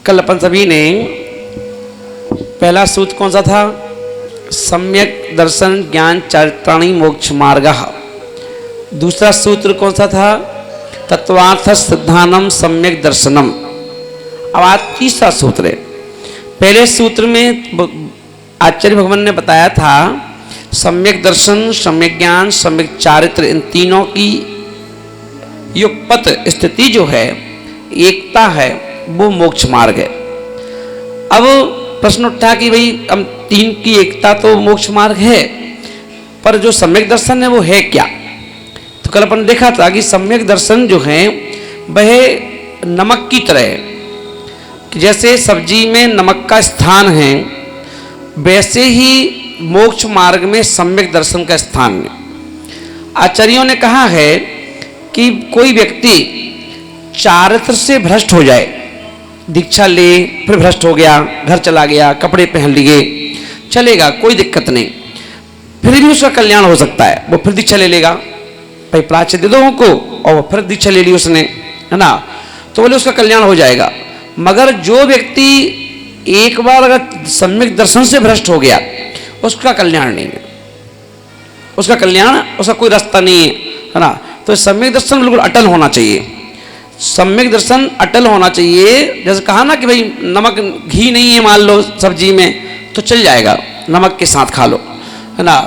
कल अपन सभी ने पहला सूत्र कौन सा था? सम्यक दर्शन ज्ञान चारित्राणि मोक्ष मार्गः। दूसरा सूत्र कौन सा था? तत्वार्थ सिद्धानम सम्यक दर्शनम। अब आज तीसरा सूत्र है। पहले सूत्र में आचार्य भगवान ने बताया था सम्यक दर्शन, सम्यक ज्ञान, सम्यक चारित्र, इन तीनों की युगपत स्थिति जो है, एकता है, वो मोक्ष मार्ग है। अब प्रश्न उठा कि भाई हम तीन की एकता तो मोक्ष मार्ग है, पर जो सम्यक दर्शन है वो है क्या? तो कल अपन देखा था कि सम्यक दर्शन जो है वह नमक की तरह है। जैसे सब्जी में नमक का स्थान है, वैसे ही मोक्ष मार्ग में सम्यक दर्शन का स्थान है। आचार्यों ने कहा है कि कोई व्यक्ति चारित्र से भ्रष्ट हो जाए, दीक्षा ले फिर भ्रष्ट हो गया, घर चला गया, कपड़े पहन लिए, चलेगा, कोई दिक्कत नहीं, फिर भी उसका कल्याण हो सकता है। वो फिर दीक्षा ले लेगा, भाई प्राच्य दे दो उनको, और फिर दीक्षा ले ली उसने, है ना, तो बोले उसका कल्याण हो जाएगा। मगर जो व्यक्ति एक बार अगर सम्यक दर्शन से भ्रष्ट हो गया, उसका कल्याण नहीं है, उसका कल्याण, उसका कोई रास्ता नहीं है ना। तो सम्यक दर्शन बिल्कुल अटल होना चाहिए। सम्यक दर्शन अटल होना चाहिए। जैसे कहा ना कि भाई नमक, घी नहीं है मान लो सब्जी में, तो चल जाएगा, नमक के साथ खा लो, है ना।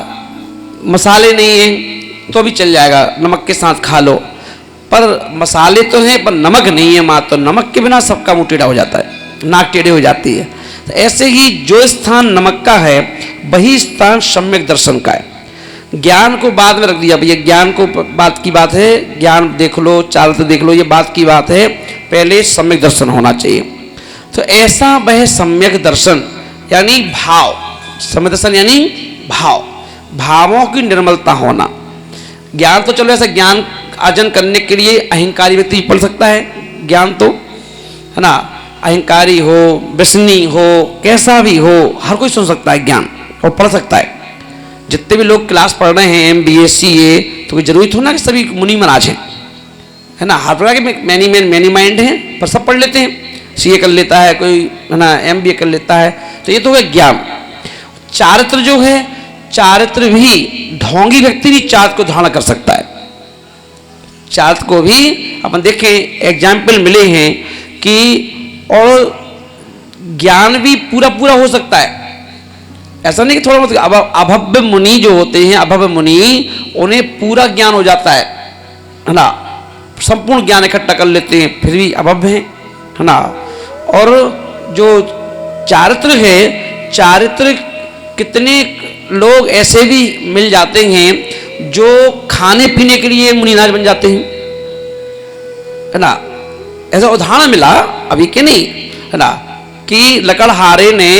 मसाले नहीं है तो भी चल जाएगा, नमक के साथ खा लो। पर मसाले तो हैं पर नमक नहीं है माँ, तो नमक के बिना सबका मुंह टेढ़ा हो जाता है, नाक टेढ़ी हो जाती है। तो ऐसे ही जो स्थान नमक का है, वही स्थान सम्यक दर्शन का है। ज्ञान को बाद में रख दिया, भैया ज्ञान को बात की बात है, ज्ञान देख लो, चारित्र देख लो, ये बात की बात है, पहले सम्यक दर्शन होना चाहिए। तो ऐसा वह सम्यक दर्शन यानी भाव, सम्यक दर्शन यानी भाव, भावों की निर्मलता होना। ज्ञान तो चलो ऐसा ज्ञान अर्जन करने के लिए अहंकारी व्यक्ति पढ़ सकता है, ज्ञान तो, है ना, अहंकारी हो, व्यसनी हो, कैसा भी हो, हर कोई सुन सकता है ज्ञान और पढ़ सकता है। जितने भी लोग क्लास पढ़ रहे हैं, MBA CA, तो कोई जरूरी थोड़ा ना कि सभी मुनि महाराज हैं, है ना। हर प्रकार के मैनी मैन मैनी माइंड हैं, पर सब पढ़ लेते हैं। CA कर लेता है कोई, है ना, MBA कर लेता है, तो ये तो है ज्ञान। चारित्र जो है, चारित्र भी ढोंगी व्यक्ति भी चारित्र को धारण कर सकता है। चारित्र को भी अपन देखें, एग्जाम्पल मिले हैं कि और ज्ञान भी पूरा पूरा हो सकता है। ऐसा नहीं कि थोड़ा बहुत। अभव्य मुनि जो होते हैं, अभव्य मुनि, उन्हें पूरा ज्ञान हो जाता है ना, संपूर्ण ज्ञान इकट्ठा कर लेते हैं, फिर भी अभव्य हैं, है ना। और जो चारित्र है, चारित्र कितने लोग ऐसे भी मिल जाते हैं जो खाने पीने के लिए मुनिराज बन जाते हैं, है ना। ऐसा उदाहरण मिला अभी के नहीं, है ना, कि लकड़हारे ने,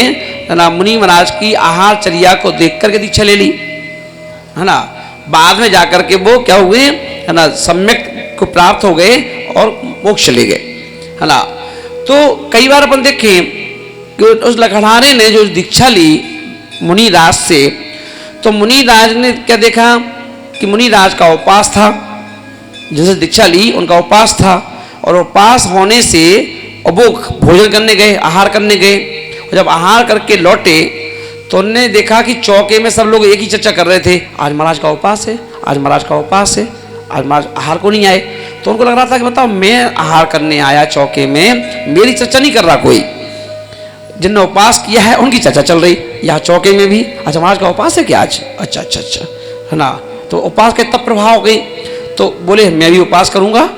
है ना, मुनि महाराज की आहारचर्या को देख करके दीक्षा ले ली, है ना। बाद में जाकर के वो क्या हुए, है ना, सम्यक को प्राप्त हो गए और मोक्ष ले गए, है ना। तो कई बार अपन देखें कि उस लकड़हारे ने जो दीक्षा ली मुनिराज से, तो मुनिराज ने क्या देखा कि मुनिराज का उपवास था, जैसे दीक्षा ली उनका उपवास था, और उपवास होने से वो भोजन करने गए, आहार करने गए। और जब आहार करके लौटे तो उन्होंने देखा कि चौके में सब लोग एक ही चर्चा कर रहे थे, आज महाराज का उपवास है, आज महाराज का उपवास है, आज महाराज आहार को नहीं आए। तो उनको लग रहा था कि बताओ, मैं आहार करने आया चौके में, मेरी चर्चा नहीं कर रहा कोई, जिनने उपवास किया है उनकी चर्चा चल रही यहाँ चौके में भी। अच्छा महाराज का उपवास है क्या आज? अच्छा अच्छा अच्छा, है ना। तो उपवास का तब प्रभाव हो गई, तो बोले मैं भी उपवास करूंगा।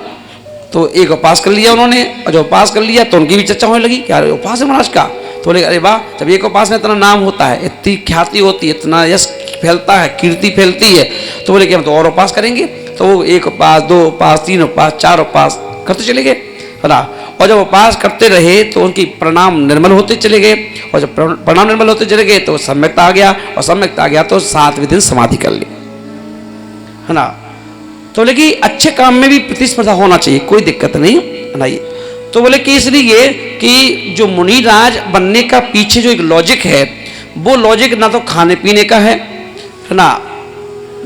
तो एक उपवास कर लिया उन्होंने, और जो उपवास कर लिया तो उनकी भी चर्चा होने लगी कि यार उपवास है महाराज का। तो बोले अरे वाह, जब एक उपवास में इतना नाम होता है, इतनी ख्याति होती है, इतना यश फैलता है, कीर्ति फैलती है, तो बोले कि हम तो और उपवास करेंगे। तो वो एक उपवास, 2 उपवास, 3 उपवास, 4 उपवास करते चले गए, है ना। और जब उपवास करते रहे तो उनकी प्रणाम निर्मल होते चले गए, और जब प्रणाम निर्मल होते चले गए तो सम्यकता आ गया, और सम्यकता आ गया तो 7वें दिन समाधि कर ली, है ना। तो बोले कि अच्छे काम में भी प्रतिस्पर्धा होना चाहिए, कोई दिक्कत नहीं, है ना। ये तो बोले कि इसलिए कि जो मुनिराज बनने का पीछे जो एक लॉजिक है, वो लॉजिक ना तो खाने पीने का है ना,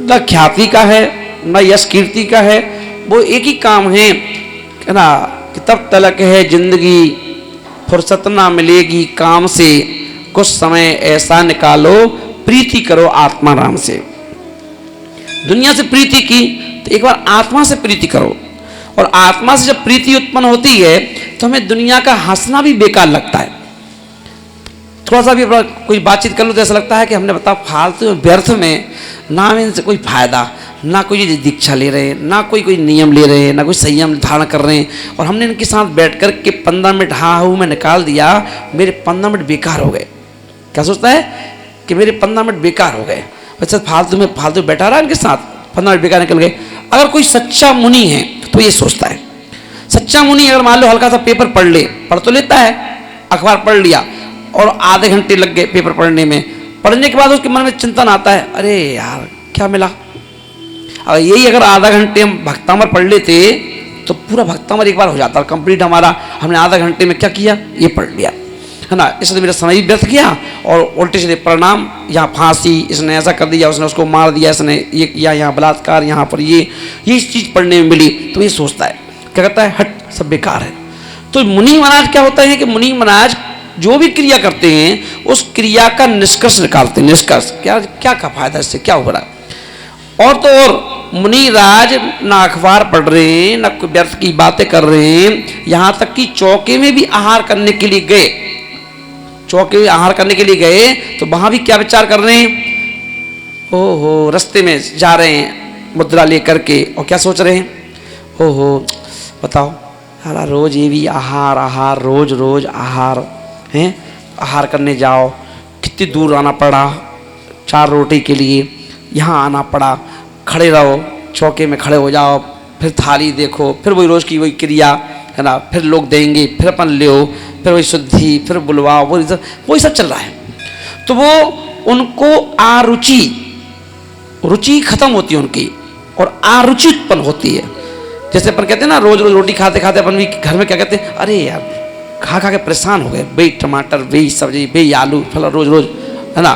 ना ख्याति का है, ना यश कीर्ति का है। वो एक ही काम है ना, कि तब तलक है जिंदगी फुर्सत ना मिलेगी काम से, कुछ समय ऐसा निकालो, प्रीति करो आत्मा राम से। दुनिया से प्रीति की तो एक बार आत्मा से प्रीति करो, और आत्मा से जब प्रीति उत्पन्न होती है तो हमें दुनिया का हंसना भी बेकार लगता है। थोड़ा सा भी कोई बातचीत कर लो तो ऐसा लगता है कि हमने बताओ फालतू व्यर्थ में, ना इनसे कोई फायदा, ना कोई दीक्षा ले रहे हैं, ना कोई नियम ले रहे हैं, ना कोई संयम धारण कर रहे हैं, और हमने इनके साथ बैठ कर के 15 मिनट हाँ हूँ में निकाल दिया, मेरे 15 मिनट बेकार हो गए। क्या सोचता है कि मेरे 15 मिनट बेकार हो गए, वैसे फालतू बैठा रहा इनके साथ, 15 मिनट बेकार निकल गए। अगर कोई सच्चा मुनि है तो ये सोचता है। सच्चा मुनि अगर मान लो हल्का सा पेपर पढ़ तो लेता है, अखबार पढ़ लिया और आधे घंटे लग गए पेपर पढ़ने में, पढ़ने के बाद उसके मन में चिंतन आता है, अरे यार क्या मिला। और यही अगर आधा घंटे हम भक्तामर पढ़ लेते तो पूरा भक्तामर एक बार हो जाता कंप्लीट हमारा। हमने आधा घंटे में क्या किया, ये पढ़ लिया, है ना। इसने मेरा समय भी व्यर्थ किया, और उल्टे सीधे परिणाम, यहाँ फांसी, इसने ऐसा कर दिया, उसने उसको मार दिया, इसने ये किया, यहाँ बलात्कार, यहाँ पर ये चीज़ पढ़ने में मिली। तो ये सोचता है, क्या कहता है, हट सब बेकार है। तो मुनि महाराज क्या होता है कि मुनि महाराज जो भी क्रिया करते हैं उस क्रिया का निष्कर्ष निकालते हैं। निष्कर्ष क्या का फायदा, इससे क्या हो रहा है। और तो और मुनि राज ना अखबार पढ़ रहे हैं, ना कोई व्यर्थ की बातें कर रहे हैं, यहाँ तक कि चौके में भी आहार करने के लिए गए, चौके में आहार करने के लिए गए तो वहाँ भी क्या विचार कर रहे हैं, ओहो रास्ते में जा रहे हैं मुद्रा लेकर के, और क्या सोच रहे हैं, ओहो बताओ यार रोज ये भी आहार रोज आहार हैं, आहार करने जाओ, कितनी दूर आना पड़ा 4 रोटी के लिए, यहाँ आना पड़ा, खड़े रहो, चौके में खड़े हो जाओ, फिर थाली देखो, फिर वही रोज़ की वही क्रिया, है ना, फिर लोग देंगे, फिर अपन ले, फिर वही शुद्धि, फिर बुलवाओ, वही सब चल रहा है। तो वो उनको रुचि खत्म होती है उनकी, और आरुचि उत्पन्न होती है। जैसे अपन कहते हैं ना, रोज रोटी खाते खाते अपन भी घर में क्या कहते हैं, अरे यार खा के परेशान हो गए, बेई टमाटर, बेई सब्जी, बेई आलू, फला रोज, है ना,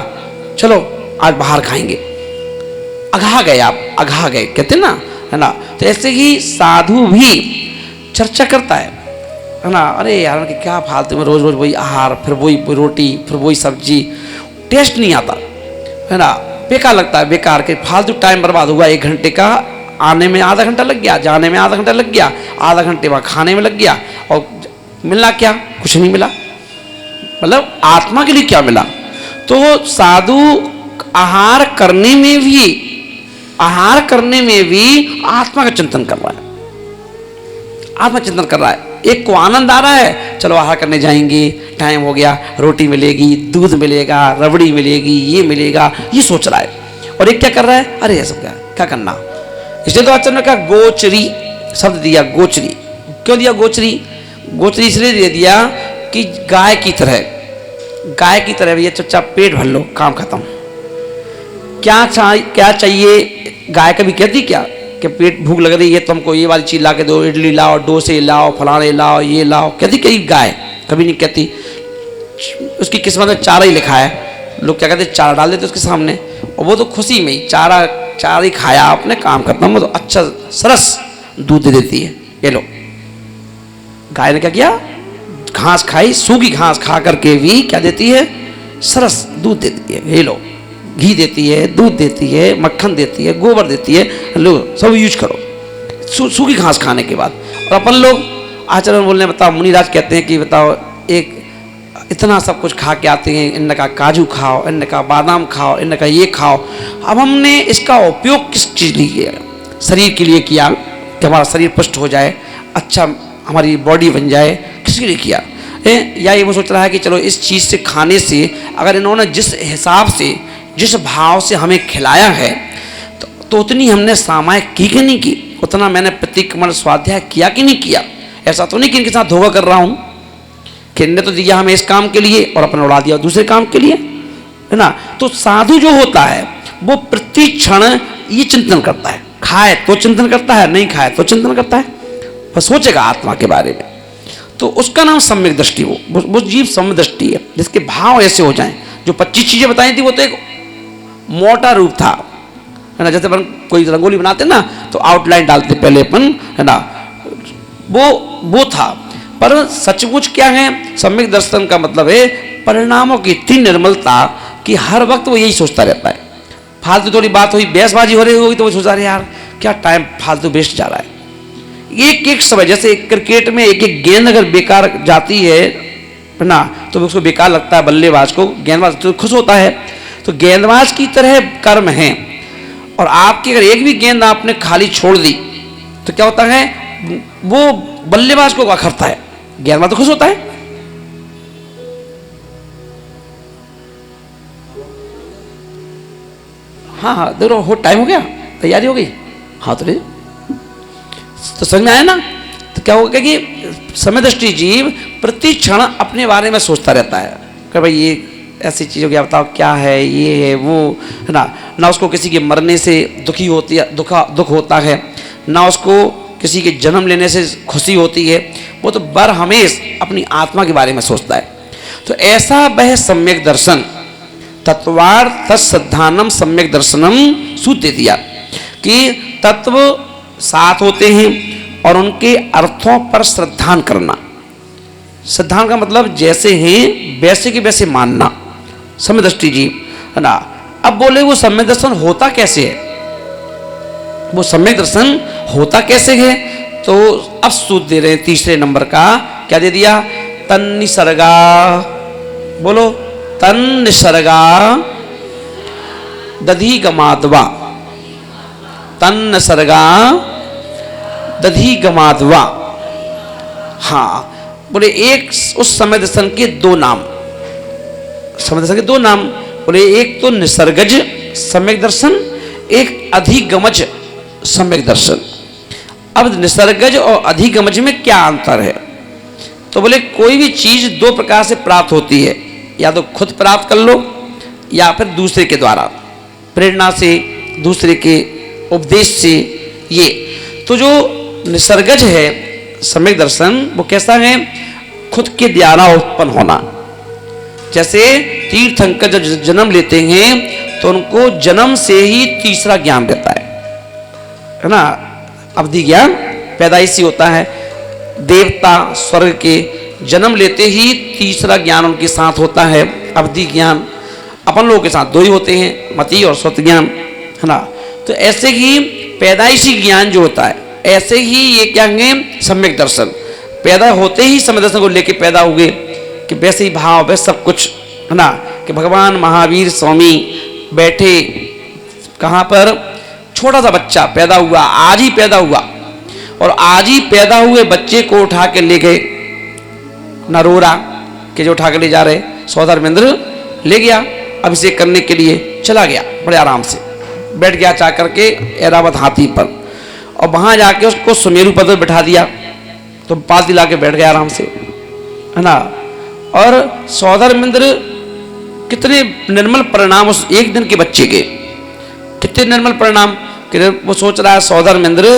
चलो आज बाहर खाएंगे, अघा गए आप, अघा गए कहते हैं ना, है ना। तो ऐसे ही साधु भी चर्चा करता है ना, अरे यार कि क्या फालतू में रोज वही आहार, फिर वही रोटी, फिर वही सब्जी, टेस्ट नहीं आता, है ना, बेकार लगता है, बेकार के फालतू टाइम बर्बाद हुआ। 1 घंटे का आने में आधा घंटा लग गया, जाने में आधा घंटा लग गया, आधा घंटे बाद खाने में लग गया, और मिलना क्या, कुछ नहीं मिला। मतलब आत्मा के लिए क्या मिला। तो साधु आहार करने में भी आत्मा का चिंतन कर रहा है, आत्मा चिंतन कर रहा है। एक को आनंद आ रहा है, चलो आहार करने जाएंगे, टाइम हो गया, रोटी मिलेगी, दूध मिलेगा, रबड़ी मिलेगी, ये मिलेगा, ये सोच रहा है। और एक क्या कर रहा है, अरे ये सब क्या करना। इसलिए तो आचार्य ने कहा गोचरी शब्द दिया, गोचरी क्यों दिया, गोचरी इसलिए दे दिया कि गाय की तरह भैया चुपचाप पेट भर लो, काम खत्म। क्या चाहिए, गाय कभी कहती क्या कि पेट भूख लग रही है तो हमको ये वाली चीज़ ला के दो, इडली लाओ, डोसे लाओ, फलाने लाओ, ये लाओ, कहती कहीं गाय कभी नहीं कहती। उसकी किस्मत में चारा ही लिखा है, लोग क्या कहते हैं चारा डाल देते उसके सामने, और वो तो खुशी में ही चारा ही खाया आपने, काम खत्म, वो तो अच्छा सरस दूध दे देती है। ये लो, गाय ने क्या किया, घास खाई, सूखी घास खा करके भी क्या देती है, सरस दूध देती है। ये लो, घी देती है, दूध देती है, मक्खन देती है, गोबर देती है, लो सब यूज करो सूखी घास खाने के बाद। और अपन लोग आचरण बोलने, बताओ मुनिराज कहते हैं कि बताओ एक इतना सब कुछ खा के आते हैं, इनका काजू खाओ, इनका बादाम खाओ, इनका ये खाओ। अब हमने इसका उपयोग किस चीज़ लिए किया, शरीर के लिए किया कि हमारा शरीर पुष्ट हो जाए, अच्छा हमारी बॉडी बन जाए, किसके लिए किया या ये वो सोच रहा है कि चलो इस चीज़ से खाने से, अगर इन्होंने जिस हिसाब से जिस भाव से हमें खिलाया है तो उतनी हमने सामायिक की कि नहीं की, उतना मैंने प्रतिक्रमण स्वाध्याय किया कि नहीं किया। ऐसा तो नहीं कि इनके साथ धोखा कर रहा हूँ कि इनने तो दिया हमें इस काम के लिए और अपने उड़ा दिया दूसरे काम के लिए, है ना। तो साधु जो होता है वो प्रति क्षण ये चिंतन करता है, खाए तो चिंतन करता है, नहीं खाए तो चिंतन करता है, वह सोचेगा आत्मा के बारे में। तो उसका नाम सम्यक दृष्टि, वो जीव सम्यक दृष्टि है, जिसके भाव ऐसे हो जाएं। जो 25 चीजें बताई थी वो तो एक मोटा रूप था, है ना। जैसे अपन कोई रंगोली बनाते ना तो आउटलाइन डालते पहले अपन, है ना, वो था। पर सचमुच क्या है, सम्यक दर्शन का मतलब है परिणामों की इतनी निर्मलता कि हर वक्त वो यही सोचता रहता है। फालतू थोड़ी बात हुई, बहसबाजी हो रही होगी तो वो सोचा रहे यार क्या टाइम फालतू वेस्ट जा रहा है। एक एक समय, जैसे क्रिकेट में एक एक गेंद अगर बेकार जाती है ना तो उसको बेकार लगता है, बल्लेबाज को, गेंदबाज तो खुश होता है। तो गेंदबाज की तरह कर्म है। और आपकी अगर एक भी गेंद आपने खाली छोड़ दी तो क्या होता है, वो बल्लेबाज को अखरता है, गेंदबाज तो खुश होता है। हाँ हाँ देखो हो, टाइम हो गया, तैयारी हो गई। हाँ तो समझ में आया ना। तो क्या होगा कि समय दृष्टि जीव प्रति क्षण अपने बारे में सोचता रहता है कि भाई ये ऐसी चीज़ हो गया, बताओ क्या है, ये है वो है ना उसको किसी के मरने से दुखी होती है, दुख होता है, ना उसको किसी के जन्म लेने से खुशी होती है। वो तो बर हमेश अपनी आत्मा के बारे में सोचता है। तो ऐसा वह सम्यक दर्शन तत्वार्थ तत्सद्धानम सम्यक दर्शनम सूत्र दिया कि तत्व साथ होते हैं और उनके अर्थों पर श्रद्धान करना। श्रद्धान का मतलब जैसे हैं वैसे के वैसे मानना, सम्यक दृष्टि जीव है ना। अब बोले वो सम्यक दर्शन होता कैसे है, वो सम्यक दर्शन होता कैसे है, तो अब सूत्र दे रहे हैं तीसरे नंबर का। क्या दे दिया, तन्निसर्गा, बोलो तन्निसर्गा दधिगमाद्वा, तन्निसर्गा दधिगमाद्वा। हाँ बोले एक उस समय दर्शन के दो नाम, समय दर्शन के दो नाम बोले, एक तो निसर्गज सम्यक दर्शन, एक अधिगमज सम्यक दर्शन। अब निसर्गज और अधिगमज में क्या अंतर है, तो बोले कोई भी चीज दो प्रकार से प्राप्त होती है, या तो खुद प्राप्त कर लो या फिर दूसरे के द्वारा, प्रेरणा से, दूसरे के उपदेश से। ये तो जो निसर्गज है सम्यक दर्शन वो कैसा है, खुद के द्वारा उत्पन्न होना। जैसे तीर्थंकर जब जन्म लेते हैं तो उनको जन्म से ही तीसरा ज्ञान रहता है ना, अवधि ज्ञान पैदाइशी होता है। देवता स्वर्ग के जन्म लेते ही तीसरा ज्ञान उनके साथ होता है, अवधि ज्ञान। अपन लोगों के साथ दो ही होते हैं, मति और स्वत ज्ञान है ना। तो ऐसे ही पैदाइशी ज्ञान जो होता है, ऐसे ही ये क्या है सम्यक दर्शन, पैदा होते ही सम्यक दर्शन को लेके पैदा हुए कि वैसे ही भाव वैसे सब कुछ है ना। कि भगवान महावीर स्वामी बैठे कहाँ पर, छोटा सा बच्चा पैदा हुआ, आज ही पैदा हुआ, और आज ही पैदा हुए बच्चे को उठा के ले गए नरोरा के, जो उठा के ले जा रहे सौधर्मेंद्र ले गया अभिषेक करने के लिए, चला गया बड़े आराम से, बैठ गया चा करके ऐरावत हाथी पर, और वहां जाके उसको सुमेरु पद पर बैठा दिया, तो पास दिला के बैठ गया आराम से है ना। और सौधर्मेंद्र कितने निर्मल परिणाम उस एक दिन के बच्चे के, कितने निर्मल परिणाम कि वो सोच रहा है सौधर्मेंद्र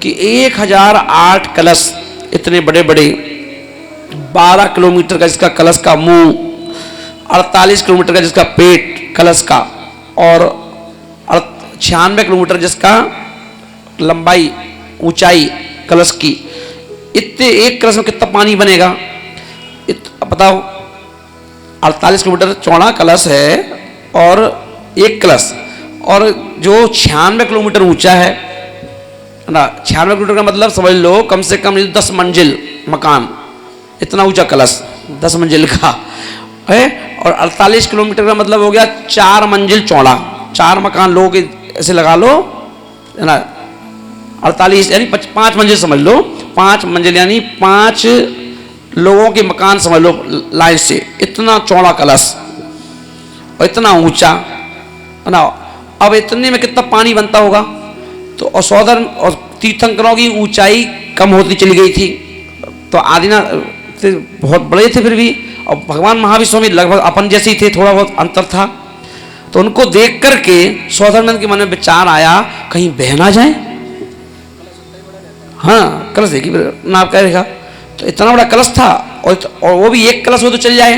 कि 1008 कलश, इतने बड़े बड़े, 12 किलोमीटर का जिसका कलश का मुंह, 48 किलोमीटर का जिसका पेट कलश का, और 96 किलोमीटर जिसका लंबाई ऊंचाई कलश की, इतने एक कलश में कितना पानी बनेगा बताओ। 48 किलोमीटर चौड़ा कलश है और एक कलश, और जो 96 किलोमीटर ऊंचा है ना, 96 किलोमीटर का मतलब समझ लो कम से कम 10 मंजिल मकान, इतना ऊंचा कलश 10 मंजिल का है। और 48 किलोमीटर का मतलब हो गया 4 मंजिल चौड़ा, 4 मकान लोगों के ऐसे लगा लो है ना। 48 यानी 5 मंजिल समझ लो, 5 मंजिल यानी 5 लोगों के मकान समझ लो लाइन से, इतना चौड़ा कलश और इतना ऊंचा है ना। अब इतने में कितना पानी बनता होगा। तो और सौधर्म और तीर्थंकरों की ऊंचाई कम होती चली गई थी, तो आदिना बहुत बड़े थे फिर भी, और भगवान महावीर स्वामी लगभग अपन जैसे ही थे, थोड़ा बहुत अंतर था। तो उनको देख करके सौधर्मेंद्र के मन में विचार आया कहीं बह ना जाए। हाँ कलश देखिए नाप क्या देखा, तो इतना बड़ा कलश था, और वो भी एक कलश हो तो चल जाए,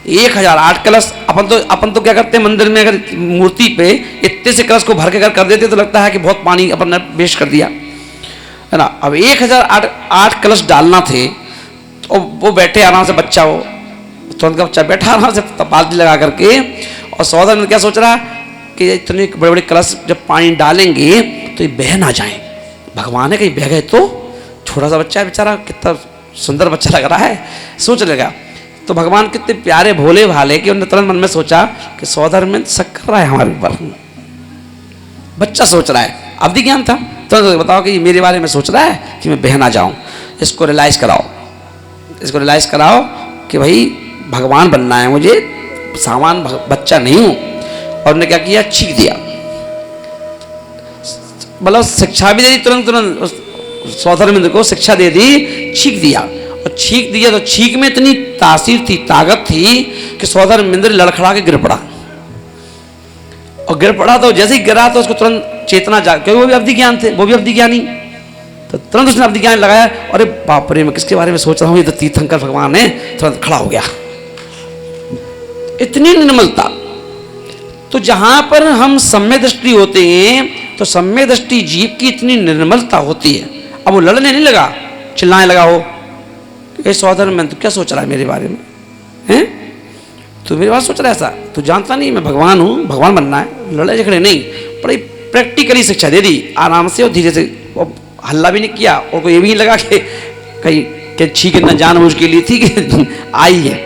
1008 कलश। अपन तो क्या करते हैं मंदिर में, अगर मूर्ति पे इतने से कलश को भर के कर देते तो लगता है कि बहुत पानी अपन ने वेस्ट कर दिया है ना। अब 1008 कलश डालना थे और वो बैठे आराम से, बच्चा वो तुरंत का बच्चा बैठा आराम से बाल्टी लगा करके, और सौदागर क्या सोच रहा कि इतने बड़े बड़े कलश जब पानी डालेंगे तो ये बह ना जाए, भगवान है कहीं बह गए तो, छोटा सा बच्चा है बेचारा, कितना सुंदर बच्चा लग रहा है, सोच लेगा। तो भगवान कितने प्यारे भोले भाले कि उन्होंने तुरंत मन में सोचा कि सौदागर में शक कर रहा है हमारे ऊपर, बच्चा सोच रहा है, अवधि ज्ञान था। तो बताओ कि मेरे बारे में सोच रहा है कि मैं बह ना जाऊं, इसको रियलाइज कराओ, इसको रियलाइज कराओ कि भाई भगवान बनना है मुझे, सामान बच्चा नहीं हूं। और उन्होंने क्या किया, छींक दिया, मतलब शिक्षा भी दे दी, तुरंत तुरंत सौदागर को शिक्षा दे दी, छींक दिया। और छींक दिया तो छींक में इतनी तासीर थी, ताकत थी कि सौदागर लड़खड़ा के गिर पड़ा। और गिर पड़ा तो जैसे ही गिरा तो उसको तुरंत चेतना जाग, क्योंकि वो भी अवधि ज्ञान थे, वो भी अवधि ज्ञानी, तो तुरंत उसने अवधि ज्ञान लगाया। अरे बाप रे, मैं किसके बारे में सोच रहा हूँ, ये तो तीर्थंकर भगवान है, तुरंत खड़ा हो गया। इतनी निर्मलता। तो जहां पर हम सम्यक दृष्टि होते हैं तो सम्यक दृष्टि जीव की इतनी निर्मलता होती है। अब वो लड़ने नहीं लगा, चिल्लाने लगा हो, ये सौदागर मैं, तू क्या सोच रहा है मेरे बारे में, हैं तू मेरे बारे सोच रहा है ऐसा, तू जानता नहीं मैं भगवान हूँ, भगवान बनना है, लड़ाई झगड़े नहीं, बड़ी प्रैक्टिकली शिक्षा दे दी आराम से और धीरे से, और हल्ला भी नहीं किया, और कोई ये भी नहीं लगा कि कहीं कि ठीक है, न जानबूझ के लिए थी कि आई है।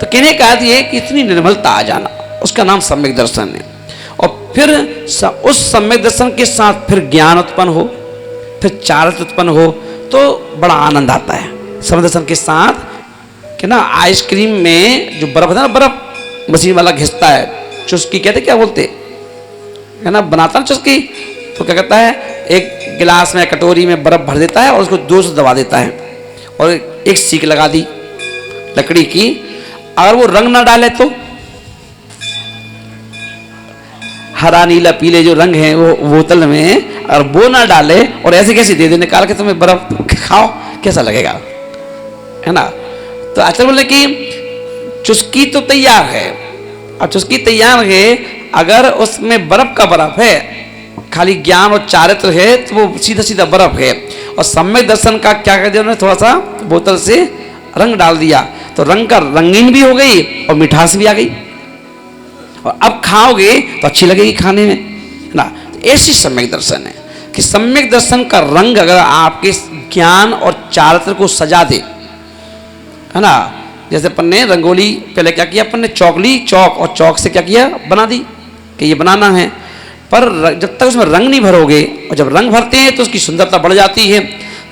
तो कहने का अर्थ ये कि इतनी निर्मलता आ जाना, उसका नाम सम्यक दर्शन है। और फिर उस सम्यक दर्शन के साथ फिर ज्ञान उत्पन्न हो, फिर चारित्र उत्पन्न हो, तो बड़ा आनंद आता है। सम्यक दर्शन के साथ कि ना आइसक्रीम में जो बर्फ है ना, बर्फ मशीन वाला घिसता है, चुस्की कहते क्या बोलते है ना, बनाता ना चुस्की, तो क्या करता है, एक गिलास में कटोरी में बर्फ भर देता है और उसको जोर से दबा देता है, और एक सीख लगा दी लकड़ी की। अगर वो रंग ना डाले तो, हरा नीला पीले जो रंग हैं वो बोतल में, अगर वो ना डाले और ऐसे कैसे दे दे निकाल के तुम्हें बर्फ, खाओ कैसा लगेगा, है ना। तो आचार्य बोले कि चुस्की तो तैयार है, और चुस्की तैयार है, अगर उसमें बर्फ का बर्फ है, खाली ज्ञान और चारित्र है, तो वो सीधा सीधा बर्फ है। और सम्यक दर्शन का क्या कर दिया उन्होंने, थोड़ा सा बोतल से रंग डाल दिया, तो रंग का रंगीन भी हो गई और मिठास भी आ गई, और अब खाओगे तो अच्छी लगेगी खाने में, है ना। ऐसी सम्यक दर्शन है कि सम्यक दर्शन का रंग अगर आपके ज्ञान और चारित्र को सजा दे, है ना। जैसे अपन ने रंगोली पहले क्या किया, अपन ने चौक ली, चौक, और चौक से क्या किया, बना दी कि ये बनाना है, पर जब तक उसमें रंग नहीं भरोगे, और जब रंग भरते हैं तो उसकी सुंदरता बढ़ जाती है।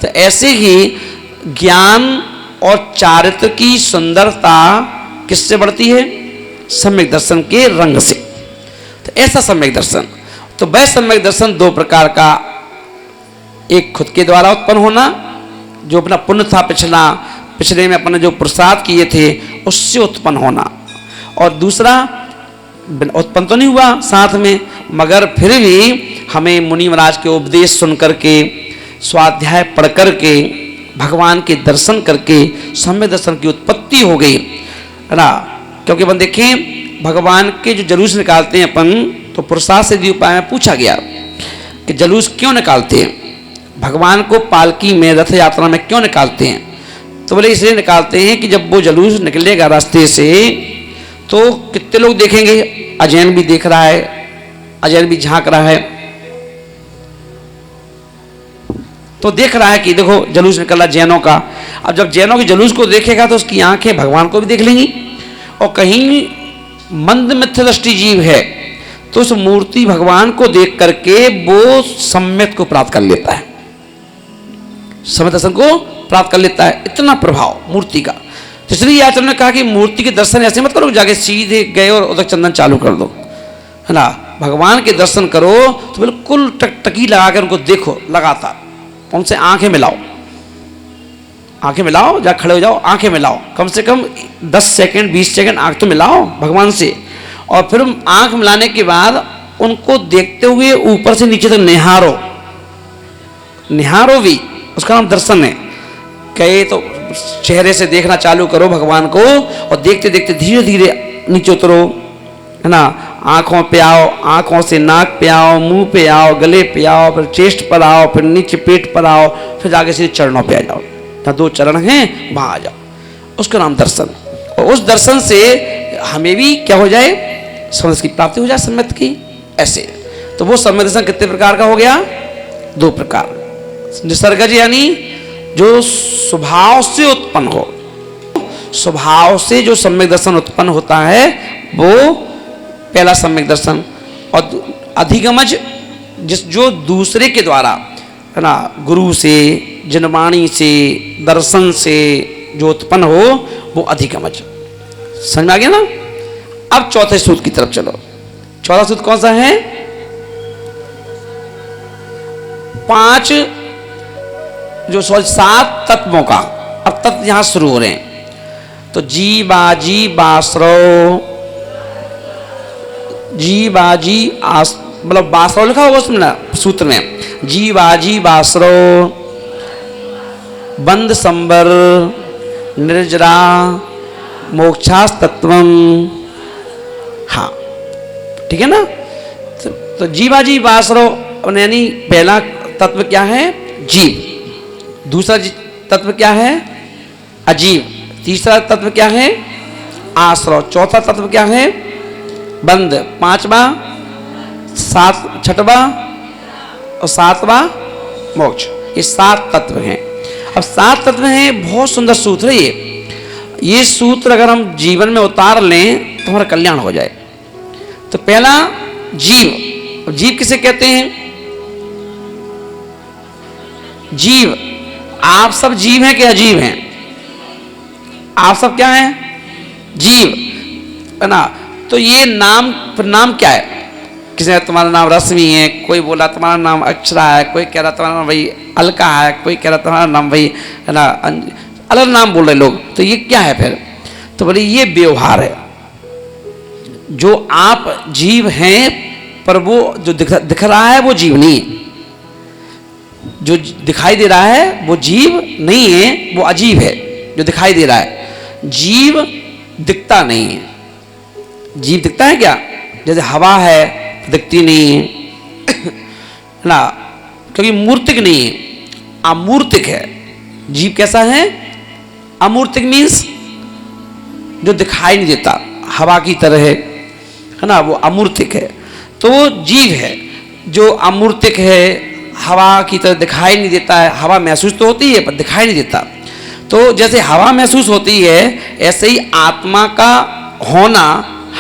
तो ऐसे ही ज्ञान और चारित्र की सुंदरता किससे बढ़ती है, सम्यक दर्शन के रंग से। तो ऐसा सम्यक दर्शन, तो वह सम्यक दर्शन दो प्रकार का, एक खुद के द्वारा उत्पन्न होना, जो अपना पुण्य था पिछले में अपने जो प्रसाद किए थे उससे उत्पन्न होना, और दूसरा उत्पन्न तो नहीं हुआ साथ में, मगर फिर भी हमें मुनि महाराज के उपदेश सुन करके, स्वाध्याय पढ़ करके, भगवान के दर्शन करके सम्यक दर्शन की उत्पत्ति हो गई, है ना। क्योंकि अपन देखें भगवान के जो जलूस निकालते हैं अपन, तो प्रसाद से उपाय में पूछा गया कि जलूस क्यों निकालते हैं, भगवान को पालकी में रथ यात्रा में क्यों निकालते हैं। तो बोले इसलिए निकालते हैं कि जब वो जलूस निकलेगा रास्ते से तो कितने लोग देखेंगे, अजैन भी देख रहा है, अजैन भी झांक रहा है, तो देख रहा है कि देखो जलूस निकल रहा जैनों का। अब जब जैनों के जलूस को देखेगा तो उसकी आंखें भगवान को भी देख लेंगी, और कहीं मंद मिथ्या दृष्टि जीव है तो उस मूर्ति भगवान को देख करके वो सम्यक को प्राप्त कर लेता है, सम्यक दर्शन को प्राप्त कर लेता है। इतना प्रभाव मूर्ति का। तो इसलिए आचार्य ने कहा कि मूर्ति के दर्शन ऐसे मत करो जाके सीधे गए और उधर चंदन चालू कर दो, है ना। भगवान के दर्शन करो तो बिल्कुल टकटकी लगा कर उनको देखो लगातार, उनसे आंखें मिलाओ, आंखें मिलाओ, जा खड़े हो जाओ, आंखें मिलाओ, कम से कम 10 सेकंड 20 सेकंड आंख तो मिलाओ भगवान से। और फिर आंख मिलाने के बाद उनको देखते हुए ऊपर से नीचे तक निहारो, निहारो भी, उसका नाम दर्शन है। कहे तो चेहरे से देखना चालू करो भगवान को, और देखते देखते धीरे धीरे नीचे उतरो, है ना। आंखों पे आओ, आंखों से नाक पे आओ, मुंह पे आओ, गले पे आओ, फिर चेस्ट पर आओ, फिर नीचे पेट पर आओ, फिर आगे से चरणों पे आ जाओ। जहाँ दो चरण हैं वहां आ जाओ, उसका नाम दर्शन। और उस दर्शन से हमें भी क्या हो जाए, समझ की प्राप्ति हो जाए, सम्यक की। ऐसे तो वो सम्यक दर्शन कितने प्रकार का हो गया, दो प्रकार। निसर्गज यानी जो स्वभाव से उत्पन्न हो, स्वभाव से जो सम्यक दर्शन उत्पन्न होता है वो पहला सम्यक दर्शन। और अधिगमज जो दूसरे के द्वारा है ना, गुरु से, जनवाणी से, दर्शन से जो उत्पन्न हो वो अधिगमज। समझ में आ गया ना। अब चौथे सूत्र की तरफ चलो। चौथा सूत्र कौन सा है, 5 जो 7 तत्वों का। अब तत्व यहां शुरू हो रहे हैं। तो जी बाजी बासरो, जी बाजी आस, मतलब बासरो लिखा होगा उसमें सूत्र में, जी बाजी बासरो, बंद संबर, निर्जरा, मोक्षास तत्वम। हाँ ठीक है ना। तो जीवाजी बासरो यानी पहला तत्व क्या है, जीव। दूसरा तत्व क्या है, अजीव। तीसरा तत्व क्या है, आश्रव। चौथा तत्व क्या है, बंद। पांचवा, छठवा और सातवां मोक्ष। ये 7 तत्व हैं। अब 7 तत्व हैं, बहुत सुंदर सूत्र है ये सूत्र अगर हम जीवन में उतार लें तो हमारा कल्याण हो जाए। तो पहला जीव। जीव किसे कहते हैं, जीव। आप सब जीव हैं कि अजीब हैं, आप सब क्या हैं, जीव है ना। तो ये नाम, फिर नाम क्या है, किसी ने तुम्हारा नाम रश्मि है, कोई बोला तुम्हारा नाम अक्षरा है, कोई कह रहा तुम्हारा नाम भाई अलका है, कोई कह रहा तुम्हारा नाम भाई है ना, अलग नाम बोल रहे लोग। तो ये क्या है फिर, तो बोले ये व्यवहार है। जो आप जीव हैं पर वो जो दिख रहा है वो जीव नहीं है, जो दिखाई दे रहा है वो जीव नहीं है, वो अजीब है जो दिखाई दे रहा है। जीव दिखता नहीं है। जीव दिखता है क्या, जैसे हवा है दिखती नहीं है ना, क्योंकि मूर्तिक नहीं है, अमूर्तिक है। जीव कैसा है, अमूर्तिक मीन्स जो दिखाई नहीं देता, हवा की तरह है ना, वो अमूर्तिक है। तो वो जीव है जो अमूर्तिक है, हवा की तरह दिखाई नहीं देता है। हवा महसूस तो होती है पर दिखाई नहीं देता। तो जैसे हवा महसूस होती है ऐसे ही आत्मा का होना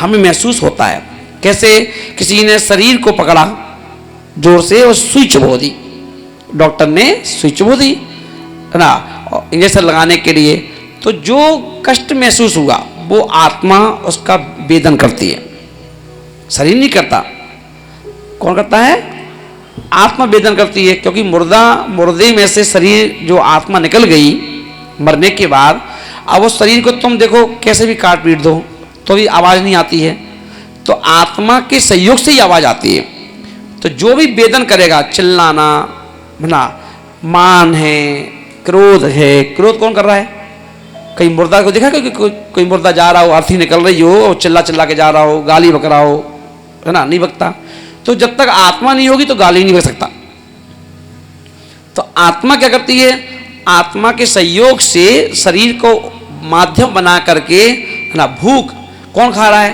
हमें महसूस होता है। कैसे, किसी ने शरीर को पकड़ा जोर से और सुई चुभो दी, डॉक्टर ने सुई चुभो दी है ना इंजेक्शन लगाने के लिए। तो जो कष्ट महसूस हुआ वो आत्मा उसका वेदन करती है, शरीर नहीं करता। कौन करता है, आत्मा वेदन करती है। क्योंकि मुर्दे में से शरीर जो आत्मा निकल गई मरने के बाद, अब वो शरीर को तुम देखो कैसे भी काट पीट दो तो भी आवाज़ नहीं आती है, तो आत्मा के सहयोग से ही आवाज़ आती है। तो जो भी वेदन करेगा, चिल्लाना है ना, मान है, क्रोध है। क्रोध कौन कर रहा है, कहीं मुर्दा को देखा कि कोई मुर्दा जा रहा हो, अर्थी निकल रही हो और चिल्ला चिल्ला के जा रहा हो, गाली बक रहा हो, है ना, नहीं बकता। तो जब तक आत्मा नहीं होगी तो गाली नहीं बक सकता। तो आत्मा क्या करती है, आत्मा के सहयोग से शरीर को माध्यम बना करके है ना, भूख कौन खा रहा है,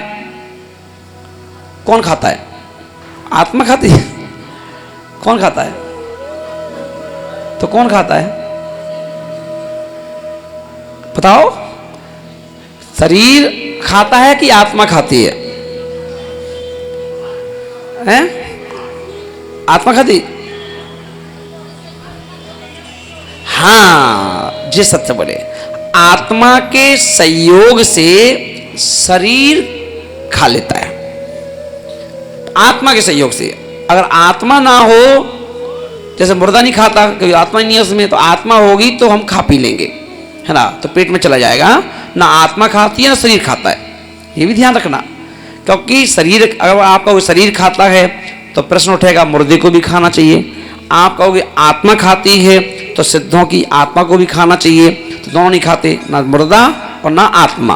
कौन खाता है, आत्मा खाती है। कौन खाता है, तो कौन खाता है बताओ, शरीर खाता है कि आत्मा खाती है, हैं? आत्मा खाती, हाँ जी सत्य बोले। आत्मा के संयोग से शरीर खा लेता है, आत्मा के सहयोग से। अगर आत्मा ना हो, जैसे मुर्दा नहीं खाता क्योंकि आत्मा नहीं है उसमें, तो आत्मा होगी तो हम खा पी लेंगे है ना, तो पेट में चला जाएगा। ना आत्मा खाती है ना शरीर खाता है, ये भी ध्यान रखना। क्योंकि शरीर, अगर आपका वो शरीर खाता है तो प्रश्न उठेगा मुर्दे को भी खाना चाहिए। आप कहोगे आत्मा खाती है तो सिद्धों की आत्मा को भी खाना चाहिए, तो दोनों नहीं खाते, ना मुर्दा और ना आत्मा,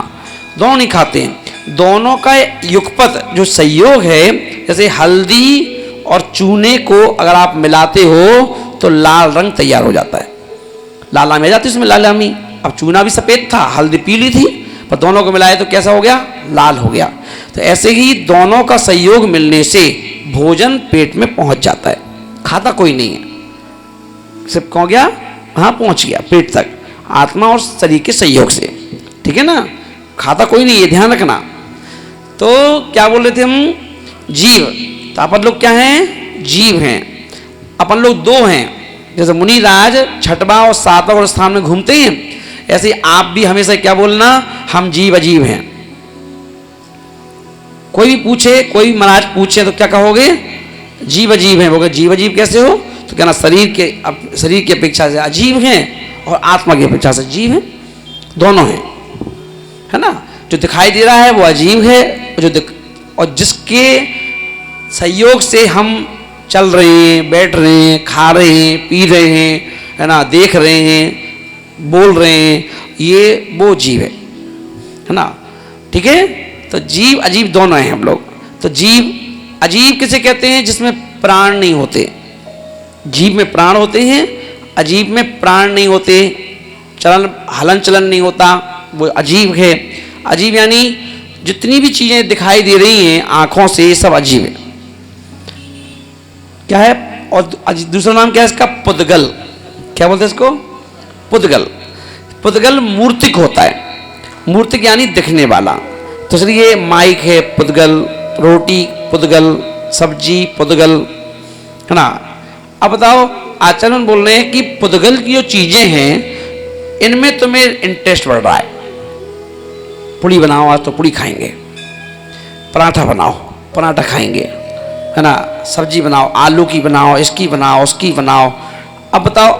दोनों नहीं खाते हैं। दोनों का युगपत जो संयोग है, जैसे हल्दी और चूने को अगर आप मिलाते हो तो लाल रंग तैयार हो जाता है। लाला में जाती उसमें लाल अमी। अब चूना भी सफ़ेद था, हल्दी पीली थी, पर दोनों को मिलाए तो कैसा हो गया, लाल हो गया। तो ऐसे ही दोनों का सहयोग मिलने से भोजन पेट में पहुंच जाता है। खाता कोई नहीं है, सिर्फ कौन गया, हाँ पहुंच गया पेट तक, आत्मा और शरीर के सहयोग से, ठीक है ना। खाता कोई नहीं है, ध्यान रखना। तो क्या बोल रहे थे हम, जीव। तो अपन लोग क्या हैं, जीव हैं। अपन लोग दो हैं, जैसे मुनिराज छठवां और सातवां स्थान में घूमते हैं, ऐसे आप भी हमेशा क्या बोलना, हम जीव अजीब हैं। कोई भी पूछे, कोई महाराज पूछे तो क्या कहोगे, जीव अजीब हैं। बोले जीव अजीब कैसे हो, तो कहना शरीर की अपेक्षा से अजीब हैं और आत्मा की अपेक्षा से जीव हैं, दोनों हैं, है ना। जो दिखाई दे रहा है वो अजीब है, और जिसके सहयोग से हम चल रहे हैं, बैठ रहे हैं, खा रहे हैं, पी रहे हैं, है ना, देख रहे हैं, बोल रहे हैं, ये वो जीव है ना, ठीक है। तो जीव अजीब दोनों हैं हम लोग। तो जीव अजीब किसे कहते हैं, जिसमें प्राण नहीं होते। जीव में प्राण होते हैं, अजीब में प्राण नहीं होते, चलन हलन चलन नहीं होता, वो अजीब है। अजीब यानी जितनी भी चीजें दिखाई दे रही हैं आंखों से, ये सब अजीब है। क्या है, और दूसरा नाम क्या है इसका, पुद्गल। क्या बोलते हैं इसको, पुद्गल। पुद्गल मूर्तिक होता है, मूर्तिक यानी दिखने वाला। तो इसलिए माइक है पुद्गल, रोटी पुद्गल, सब्जी पुद्गल, है ना। अब बताओ, आचरण बोल रहे हैं कि पुद्गल की जो चीजें हैं इनमें तुम्हें इंटरेस्ट बढ़ रहा है। पूड़ी बनाओ, आज तो पूड़ी खाएंगे, पराठा बनाओ, पराठा खाएंगे, है ना, सब्जी बनाओ, आलू की बनाओ, इसकी बनाओ, उसकी बनाओ। अब बताओ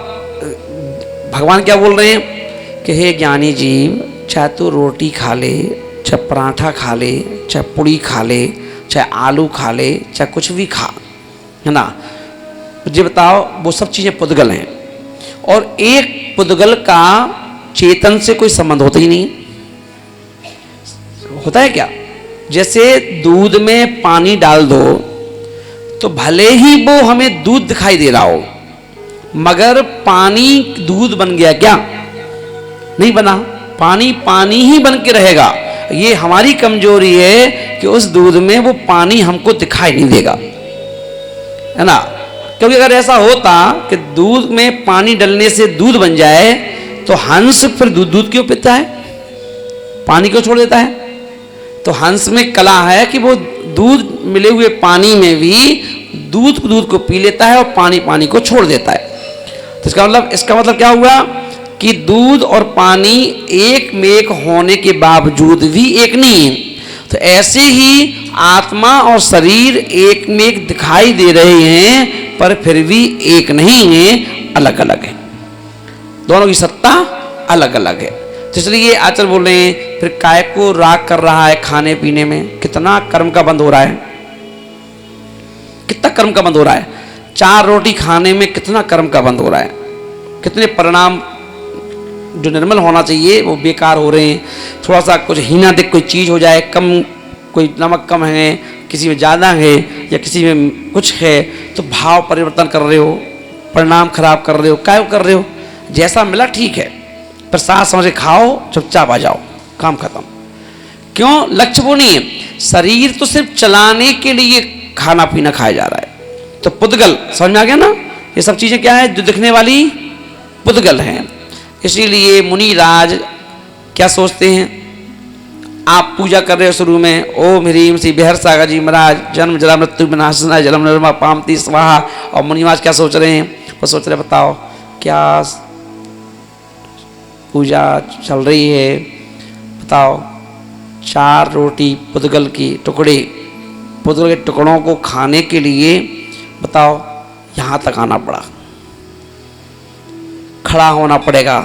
भगवान क्या बोल रहे हैं कि हे ज्ञानी जीव, चाहे तू रोटी खा ले, चाहे पराठा खा ले, चाहे पूड़ी खा ले, चाहे आलू खा ले, चाहे कुछ भी खा, है ना। मुझे बताओ, वो सब चीज़ें पुद्गल हैं, और एक पुद्गल का चेतन से कोई संबंध होता ही नहीं। होता है क्या, जैसे दूध में पानी डाल दो तो भले ही वो हमें दूध दिखाई दे रहा हो, मगर पानी दूध बन गया क्या, नहीं बना। पानी पानी ही बन के रहेगा। ये हमारी कमजोरी है कि उस दूध में वो पानी हमको दिखाई नहीं देगा, है ना। क्योंकि अगर ऐसा होता कि दूध में पानी डालने से दूध बन जाए तो हंस फिर दूध क्यों पीता है, पानी क्यों छोड़ देता है। तो हंस में कला है कि वो दूध मिले हुए पानी में भी दूध को पी लेता है और पानी को छोड़ देता है। तो इसका मतलब क्या हुआ कि दूध और पानी एक में एक होने के बावजूद भी एक नहीं है। तो ऐसे ही आत्मा और शरीर एक में एक दिखाई दे रहे हैं पर फिर भी एक नहीं है, अलग अलग है, दोनों की सत्ता अलग अलग है। तो इसलिए आचार्य बोल रहे हैं फिर काय को राग कर रहा है खाने पीने में, कितना कर्म का बंद हो रहा है, कितना कर्म का बंद हो रहा है। 4 रोटी खाने में कितना कर्म का बंद हो रहा है, कितने परिणाम जो निर्मल होना चाहिए वो बेकार हो रहे हैं। थोड़ा सा कुछ हीना दिख कोई चीज़ हो जाए, कम कोई नमक कम है, किसी में ज़्यादा है या किसी में कुछ है, तो भाव परिवर्तन कर रहे हो, परिणाम खराब कर रहे हो। क्या कर रहे हो, जैसा मिला ठीक है, प्रसाद समझ के खाओ, चुपचाप आ जाओ, काम खत्म। क्यों, लक्ष्य वो नहीं है। शरीर तो सिर्फ चलाने के लिए खाना पीना खाया जा रहा है। तो पुद्गल समझ में आ गया ना, ये सब चीज़ें क्या है, जो दिखने वाली पुद्गल हैं। इसीलिए मुनिराज क्या सोचते हैं, आप पूजा कर रहे हो शुरू में ओम ह्रीम श्री बिहर सागर जी महाराज जन्म जरा मृत्यु विनाशनाय जलम निर्मा पामती स्वाहा, और मुनिराज क्या सोच रहे हैं, वो सोच रहे बताओ क्या पूजा चल रही है, बताओ 4 रोटी पुद्गल की टुकड़े, पुद्गल के टुकड़ों को खाने के लिए बताओ यहाँ तक आना पड़ा, खड़ा होना पड़ेगा।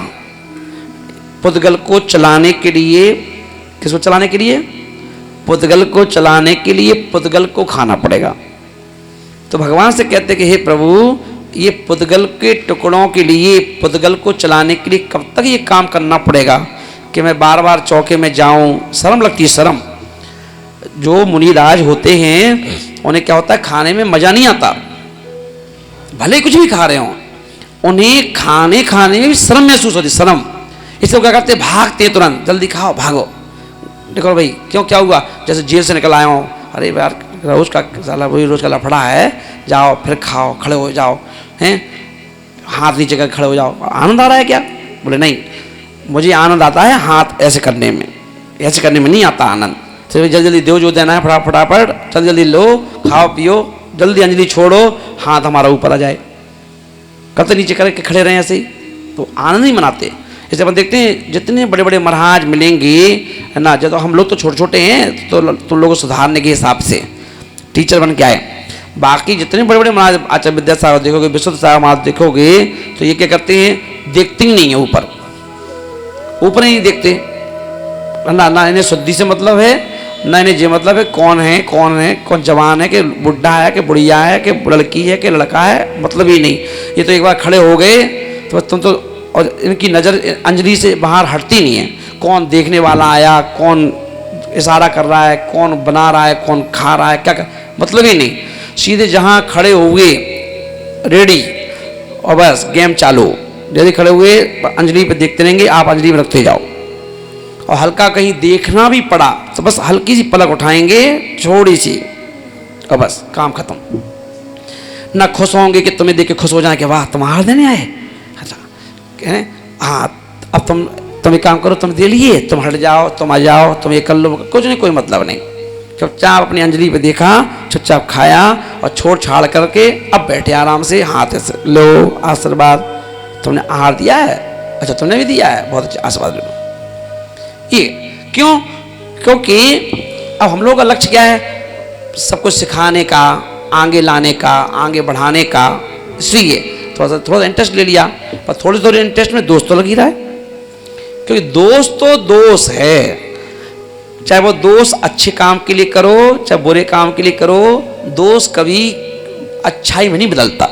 पुद्गल को चलाने के लिए, किसको चलाने के लिए, पुद्गल को चलाने के लिए पुद्गल को खाना पड़ेगा। तो भगवान से कहते कि हे प्रभु, ये पुद्गल के टुकड़ों के लिए, पुद्गल को चलाने के लिए कब तक ये काम करना पड़ेगा कि मैं बार बार चौके में जाऊं। शर्म लगती है, शर्म। जो मुनिराज होते हैं उन्हें क्या होता है, खाने में मजा नहीं आता, भले ही कुछ भी खा रहे हो। उन्हें खाने खाने में भी शर्म महसूस होती, शर्म। इसलिए वो क्या करते, भागते तुरंत, जल्दी खाओ भागो। देखो भाई क्यों, क्या हुआ, जैसे जेल से निकल आया हूँ, अरे यार रोज का साला वही रोज का लफड़ा है, जाओ फिर खाओ, खड़े हो जाओ, हैं हाथ नीचे कर खड़े हो जाओ, आनंद आ रहा है क्या? बोले नहीं, मुझे आनंद आता है हाथ ऐसे करने में, ऐसे करने में नहीं आता आनंद। तो जल्दी जल्दी दो जो देना है फटाफट जल्दी जल्दी लो, खाओ पियो, जल्दी अंजलि छोड़ो, हाथ हमारा ऊपर आ जाए, कब तक नीचे करके खड़े रहे ऐसे ही, तो आनंद नहीं मनाते। जैसे अपन देखते हैं जितने बड़े बड़े महाराज मिलेंगे है ना, जब तो हम लोग तो छोटे छोटे हैं तो तुम लोगों को सुधारने के हिसाब से टीचर बन के आए, बाकी जितने बड़े बड़े महाराज आचार्य विद्यासागर देखोगे, विशुद्ध सागर महाराज देखोगे, तो ये क्या करते हैं, देखते ही नहीं है ऊपर, ऊपर नहीं देखते ना, ना इन्हें शुद्धि से मतलब है, ना इन्हें ये मतलब है कौन है कौन जवान है कि बुढ़ा है कि बुढ़िया है कि लड़की है कि लड़का है, मतलब ही नहीं। ये तो एक बार खड़े हो गए तो तुम तो, और इनकी नज़र अंजलि से बाहर हटती नहीं है, कौन देखने वाला आया, कौन इशारा कर रहा है, कौन बना रहा है, कौन खा रहा है, क्या कर, मतलब ही नहीं। सीधे जहाँ खड़े हुए रेडी और बस गेम चालू, जैसे खड़े हुए अंजलि पे देखते रहेंगे, आप अंजलि में रखते जाओ, और हल्का कहीं देखना भी पड़ा तो बस हल्की सी पलक उठाएंगे छोटी सी, और बस काम खत्म। ना खुश होंगे कि तुम्हें देख के खुश हो जाए कि वाह तुम्हारे देने आए, अच्छा हाँ अब तुम एक काम करो, तुम दे लिए, तुम हट जाओ, तुम आ जाओ, तुम ये कर लो, कुछ नहीं, कोई मतलब नहीं। चुपचाप अपनी अंजलि पे देखा, चुपचाप खाया और छोड़ छाड़ करके अब बैठे आराम से, हाथ से लो आशीर्वाद, तुमने आहार दिया है, अच्छा तुमने भी दिया है, बहुत अच्छा आशीर्वाद लो। ये क्यों, क्योंकि अब हम लोग का लक्ष्य क्या है, सबको सिखाने का, आगे लाने का, आगे बढ़ाने का, इसलिए थोड़ा इंटरेस्ट ले लिया, पर थोड़े इंटरेस्ट में दोस्त तो लग ही रहा है, क्योंकि दोस्त तो दोस्त है, चाहे वो दोस्त अच्छे काम के लिए करो चाहे बुरे काम के लिए करो, दोस्त कभी अच्छाई में नहीं बदलता,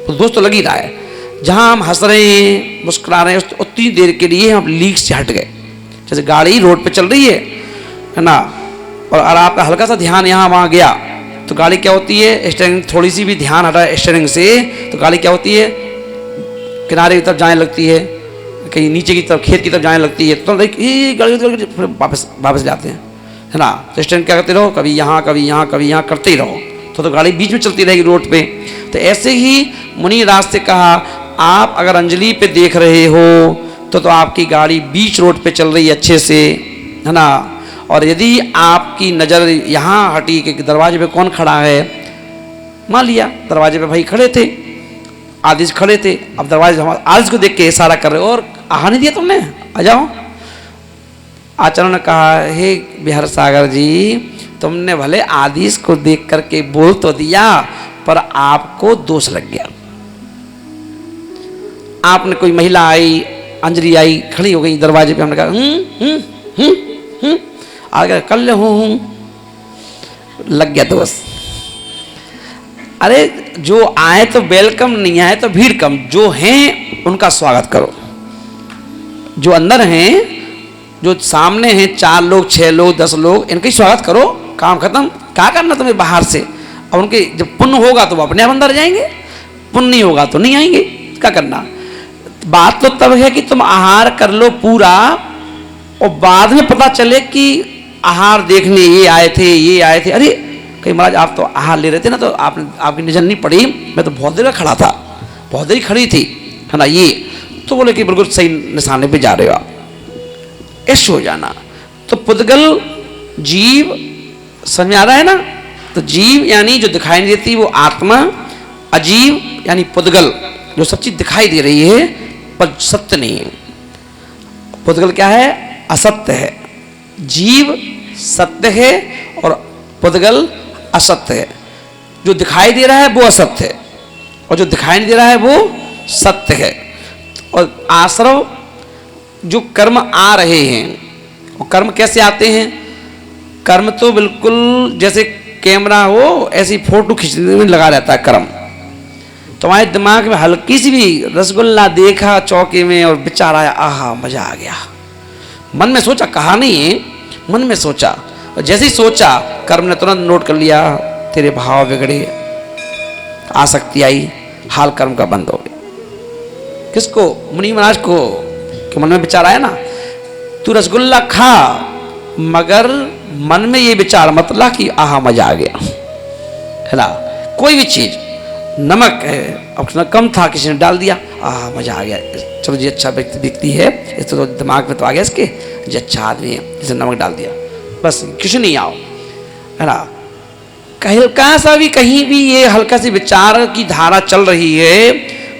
तो दोस्त तो लग ही रहा है। जहाँ हम हंस रहे हैं मुस्कुरा रहे हैं उतनी देर के लिए हम लीक से हट गए, जैसे गाड़ी रोड पे चल रही है ना, और आपका हल्का सा ध्यान यहाँ वहाँ गया तो गाड़ी क्या होती है, स्टीयरिंग थोड़ी सी भी ध्यान हटा स्टीयरिंग से तो गाड़ी क्या होती है, किनारे की तरफ जाने लगती है, कहीं नीचे की तरफ खेत की तरफ जाने लगती है, तो गाड़ी फिर वापस जाते हैं, है ना। तो स्टीयरिंग क्या करते रहो, कभी यहाँ कभी यहाँ कभी यहाँ करते ही रहो, तो गाड़ी बीच में चलती रहेगी रोड पे। तो ऐसे ही मुनि राज से कहा, आप अगर अंजलि पे देख रहे हो तो आपकी गाड़ी बीच रोड पे चल रही है अच्छे से, है ना। और यदि आपकी नज़र यहाँ हटी कि दरवाजे पे कौन खड़ा है, मान लिया दरवाजे पे भाई खड़े थे, आदिश खड़े थे, अब दरवाजे हम आदिश को देख के इशारा कर रहे हो और आहा नहीं दिया तुमने, आ जाओ। आचार्यों ने कहा, हे बिहार सागर जी, तुमने भले आदिश को देख करके बोल तो दिया, पर आपको दोष लग गया। आपने कोई महिला आई, अंजलि आई, खड़ी हो गई दरवाजे पे, हमने कहा आगे कर ले हूँ, लग गया दोस्त। अरे जो आए तो वेलकम, नहीं आए तो भीड़ कम, जो हैं उनका स्वागत करो, जो अंदर हैं, जो सामने हैं, 4 लोग 6 लोग 10 लोग, इनका ही स्वागत करो, काम खत्म। क्या करना तुम्हें बाहर से, और उनके जब पुण्य होगा तो वो अपने आप अंदर जाएंगे, पुण्य नहीं होगा तो नहीं आएंगे, क्या करना। बात तो तब है कि तुम आहार कर लो पूरा, और बाद में पता चले कि आहार देखने ये आए थे, अरे कहीं महाराज आप तो आहार ले रहे थे ना, तो आपने आपकी नजर नहीं पड़ी, मैं तो बहुत देर खड़ा था, बहुत देर खड़ी थी, है ना। ये तो बोले कि बिल्कुल सही निशाने पे जा रहे हो आप, ऐसे हो जाना। तो पुद्गल जीव समझ में आ रहा है ना। तो जीव यानी जो दिखाई नहीं देती वो आत्मा, अजीव यानी पुद्गल जो सब चीज दिखाई दे रही है पर सत्य नहीं है। पुद्गल क्या है, असत्य है, जीव सत्य है और पुद्गल असत्य है। जो दिखाई दे रहा है वो असत्य है और जो दिखाई नहीं दे रहा है वो सत्य है। और आश्रव जो कर्म आ रहे हैं, और कर्म कैसे आते हैं, कर्म तो बिल्कुल जैसे कैमरा हो ऐसी फोटो खींचने में लगा रहता है कर्म। तुम्हारे दिमाग में हल्की सी भी रसगुल्ला देखा चौके में और विचार आया, आहा मजा आ गया, मन में सोचा, कहा नहीं है, मन में सोचा, और जैसे ही सोचा कर्म ने तुरंत नोट कर लिया, तेरे भाव बिगड़े, आसक्ति आई, हाल कर्म का बंद हो गया। किसको? मुनि महाराज को। कि मन में विचार आया ना, तू रसगुल्ला खा मगर मन में ये विचार मत ला कि आहा मजा आ गया, है ना। कोई भी चीज, नमक है अब कम था, किसी ने डाल दिया, आहा मजा आ गया, चलो जी अच्छा व्यक्ति है, इस तो दिमाग में तो आ गया इसके, जी अच्छा आदमी है, जिसने नमक डाल दिया, बस कुछ नहीं आओ, है ना। हल्का सा भी कहीं भी ये हल्का सी विचार की धारा चल रही है,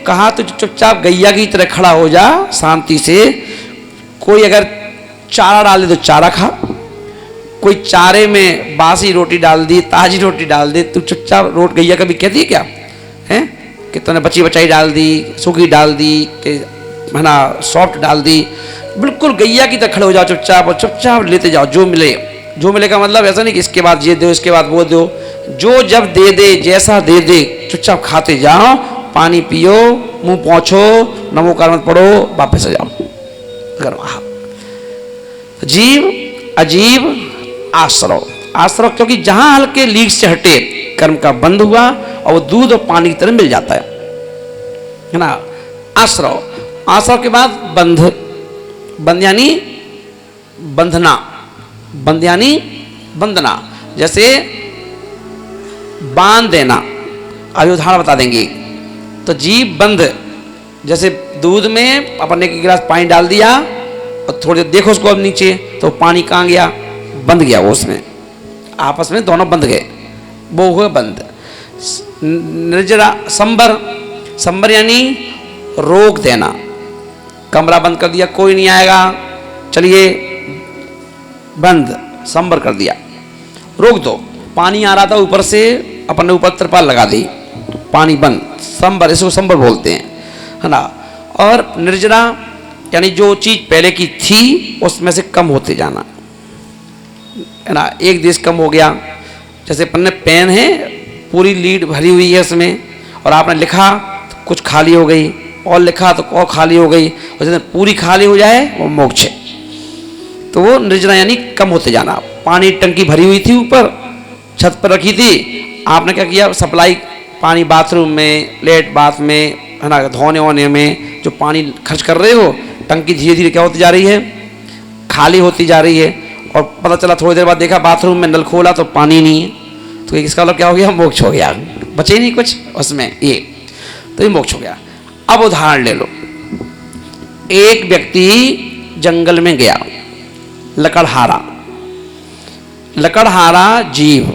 कहा तो चुपचाप गैया की तरह खड़ा हो जा शांति से। कोई अगर चारा डाल दे तो चारा खा, कोई चारे में बासी रोटी डाल दी, ताजी रोटी डाल दे, तू चुपचाप गैया कभी कहती है क्या है कि तूने बची बचाई डाल दी, सूखी डाल दी, कि है ना सॉफ्ट डाल दी, बिल्कुल गैया की तरह खड़े हो जाओ चुपचाप, और चुपचाप लेते जाओ जो मिले। जो मिले का मतलब ऐसा नहीं कि इसके बाद ये दो इसके बाद वो दो, जो जब दे दे जैसा दे दे चुपचाप खाते जाओ, पानी पियो, मुंह पोंछो, नमो कार मत पढ़ो, वापस आ जाओ। जीव अजीव आश्रव, आश्रव क्योंकि जहां हल्के लीक से हटे कर्म का बंध हुआ और वो दूध और पानी की तरह मिल जाता है ना। आश्रव, आश्रव के बाद बंध, बंध यानी बंधना, बंध यानी बंधना, जैसे बांध देना। अभी उदाहरण बता देंगे। तो जीव बंध, जैसे दूध में अपन एक गिलास पानी डाल दिया और थोड़ी देर देखो उसको अब नीचे, तो पानी कहाँ गया? बंध गया, वो उसमें आपस में दोनों बंध गए, वो हुए बंद। निर्जरा संबर, संबर यानी रोक देना, कमरा बंद कर दिया, कोई नहीं आएगा, चलिए बंद, संबर कर दिया, रोक दो। पानी आ रहा था ऊपर से, अपने ऊपर तिरपाल लगा दी, पानी बंद, संबर, इसको संबर बोलते हैं, है ना। और निर्जरा यानी जो चीज पहले की थी उसमें से कम होते जाना, है ना। एक देश कम हो गया, जैसे अपन ने पेन है पूरी लीड भरी हुई है उसमें, और आपने लिखा तो कुछ खाली हो गई, और लिखा तो और खाली हो गई, और जैसे पूरी खाली हो जाए वो मोक्ष है। तो वो निर्जरा यानी कम होते जाना। पानी टंकी भरी हुई थी ऊपर छत पर रखी थी, आपने क्या किया, सप्लाई पानी बाथरूम में, लेट बाथ में, है ना, धोने वोने में जो पानी खर्च कर रहे हो, टंकी धीरे धीरे क्या होती जा रही है? खाली होती जा रही है। और पता चला थोड़ी देर बाद देखा बाथरूम में नल खोला तो पानी नहीं है, तो इसका मतलब क्या हो गया? मोक्ष हो गया, बचे नहीं कुछ उसमें, ये तो ये मोक्ष हो गया। अब उदाहरण ले लो, एक व्यक्ति जंगल में गया, लकड़हारा, लकड़हारा जीव,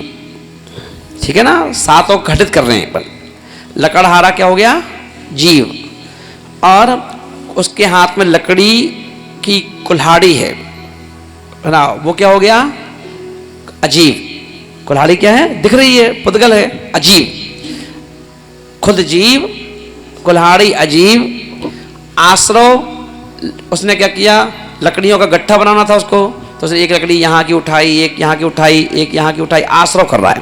ठीक है ना, सातों घटित कर रहे हैं पर लकड़हारा क्या हो गया? जीव। और उसके हाथ में लकड़ी की कुल्हाड़ी है ना, वो क्या हो गया? अजीब। कुल्हाड़ी क्या है? दिख रही है, पुद्गल है, अजीब। खुद जीव, कुल्हाड़ी अजीब। आश्रव, उसने क्या किया? लकड़ियों का गट्ठा बनाना था उसको, तो उसने एक लकड़ी यहाँ की उठाई, एक यहाँ की उठाई, एक यहाँ की उठाई, आश्रव कर रहा है,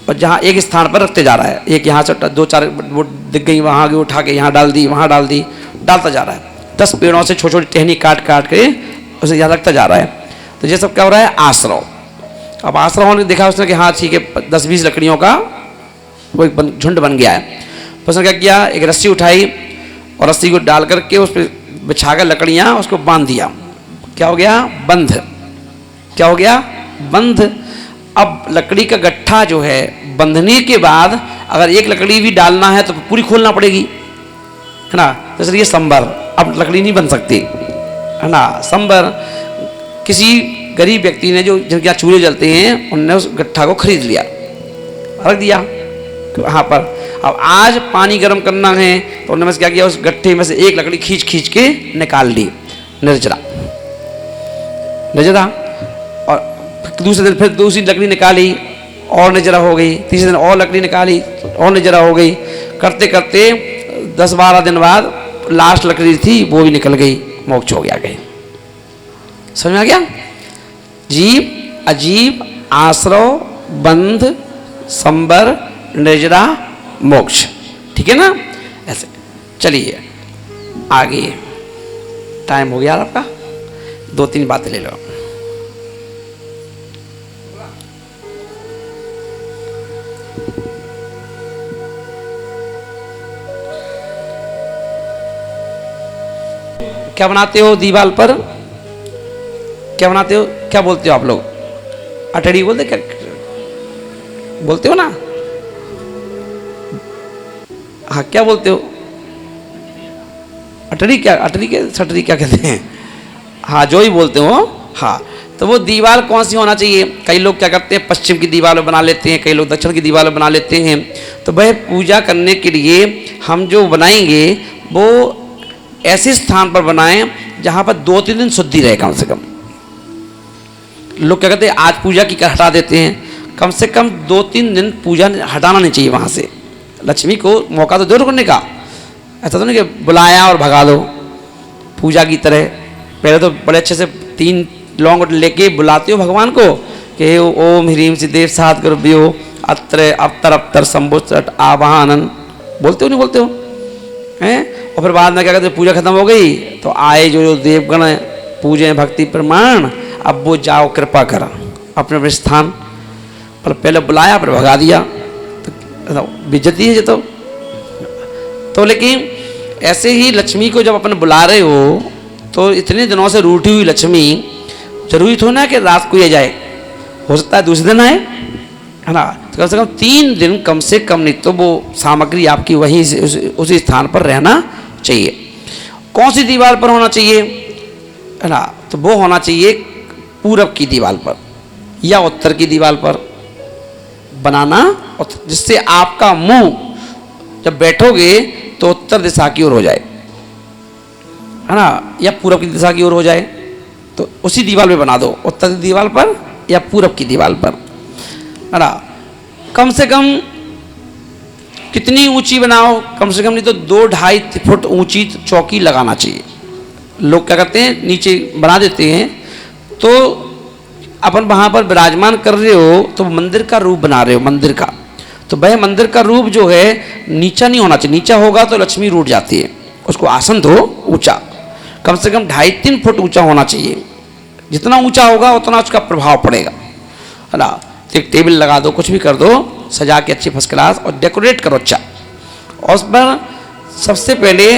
और जहाँ एक स्थान पर रखते जा रहा है, एक यहाँ से दो चार वो दिख गई, वहाँ की उठा के यहाँ डाल दी, वहाँ डाल दी, डालता जा रहा है। 10 पेड़ों से छोटी छोटी टहनी काट काट के उसे यहाँ रखता जा रहा है। तो ये सब क्या हो रहा है? आश्रव। अब आश्रव ने देखा उसने कि हाँ ठीक है, 10-20 लकड़ियों का वो एक झुंड बन गया है। तो उसने क्या किया? एक रस्सी उठाई और रस्सी को डाल करके उस पर बिछा कर लकड़ियाँ उसको बांध दिया। क्या हो गया? बंध। क्या हो गया? बंध। अब लकड़ी का गट्ठा जो है, बंधने के बाद अगर एक लकड़ी भी डालना है तो पूरी खोलना पड़ेगी, है ना। तो इसलिए संबर, अब लकड़ी नहीं बन सकती, है ना। संबर, किसी गरीब व्यक्ति ने जो जिनके यहाँ चूल्हे जलते हैं उनने उस गट्ठा को खरीद लिया, रख दिया वहाँ पर। अब आज पानी गर्म करना है तो उन्होंने क्या किया? उस गट्ठे में से एक लकड़ी खींच खींच के निकाल ली, निर्जरा, निर्जरा। और दूसरे दिन फिर दूसरी लकड़ी निकाली और निर्जरा हो गई, तीसरे दिन और लकड़ी निकाली और निर्जरा हो गई। करते करते 10-12 दिन बाद लास्ट लकड़ी थी वो भी निकल गई, मोक्ष हो गया। गई, समझ में आ गया? जीव, अजीब, आश्रव, बंध, संबर, निर्जरा, मोक्ष, ठीक है ना। ऐसे चलिए आगे, टाइम हो गया आपका, 2-3 बातें ले लो। क्या बनाते हो दीवार पर? क्या बनाते हो? क्या बोलते हो आप लोग? अटड़ी बोलते क्या बोलते हो ना? हाँ, क्या बोलते हो? अटड़ी क्या, अटड़ी के सटरी क्या कहते हैं? हाँ, जो ही बोलते हो। हाँ, तो वो दीवार कौन सी होना चाहिए? कई लोग क्या करते हैं, पश्चिम की दीवार बना लेते हैं, कई लोग दक्षिण की दीवार बना लेते हैं। तो वह पूजा करने के लिए हम जो बनाएंगे वो ऐसे स्थान पर बनाएं जहाँ पर 2-3 दिन शुद्धि रहे कम से कम। लोग क्या कहते हैं, आज पूजा की कर हटा देते हैं, कम से कम 2-3 दिन पूजा हटाना नहीं चाहिए वहाँ से। लक्ष्मी को मौका तो दो करने का, ऐसा तो नहीं कि बुलाया और भगा दो पूजा की तरह। पहले तो बड़े अच्छे से 3 लौंग लेके बुलाते हो भगवान को कि ओम ह्रीम सिद्धेव सात गुरुभ्यो अत्र अवतर अवतर संबुष्ट आवाहनन बोलते हो, नहीं बोलते हो हैं? और फिर बाद में क्या कहते, पूजा खत्म हो गई तो आए जो देवगण पूजे भक्ति प्रमाण, अब वो जाओ कृपा करा अपने अपने स्थान पर। पहले बुलाया फिर भगा दिया, तो बेइज्जती है ये तो। लेकिन ऐसे ही लक्ष्मी को जब अपन बुला रहे हो तो इतने दिनों से रूठी हुई लक्ष्मी जरूरी थो ना कि रात को ये जाए, हो सकता है दूसरे दिन आए, है ना? तो कम से कम 3 दिन कम से कम, नहीं तो वो सामग्री आपकी वहीं उसी स्थान पर रहना चाहिए। कौन सी दीवार पर होना चाहिए, है ना? तो वो होना चाहिए पूरब की दीवार पर या उत्तर की दीवार पर बनाना, जिससे आपका मुंह जब बैठोगे तो उत्तर दिशा की ओर हो जाए, है ना, या पूरब की दिशा की ओर हो जाए। तो उसी दीवार पे बना दो, उत्तर की दीवार पर या पूरब की दीवार पर, है ना। कम से कम कितनी ऊंची बनाओ, कम से कम नहीं तो 2-2.5 फुट ऊंची चौकी लगाना चाहिए। लोग क्या करते हैं, नीचे बना देते हैं, तो अपन वहाँ पर विराजमान कर रहे हो तो मंदिर का रूप बना रहे हो, मंदिर का। तो वह मंदिर का रूप जो है नीचा नहीं होना चाहिए, नीचा होगा तो लक्ष्मी रूठ जाती है। उसको आसन दो ऊंचा, कम से कम 2.5-3 फुट ऊंचा होना चाहिए। जितना ऊंचा होगा उतना उसका प्रभाव पड़ेगा, है ना। तो एक टेबल लगा दो, कुछ भी कर दो, सजा के अच्छी फर्स्ट क्लास, और डेकोरेट करो अच्छा। और उस पर सबसे पहले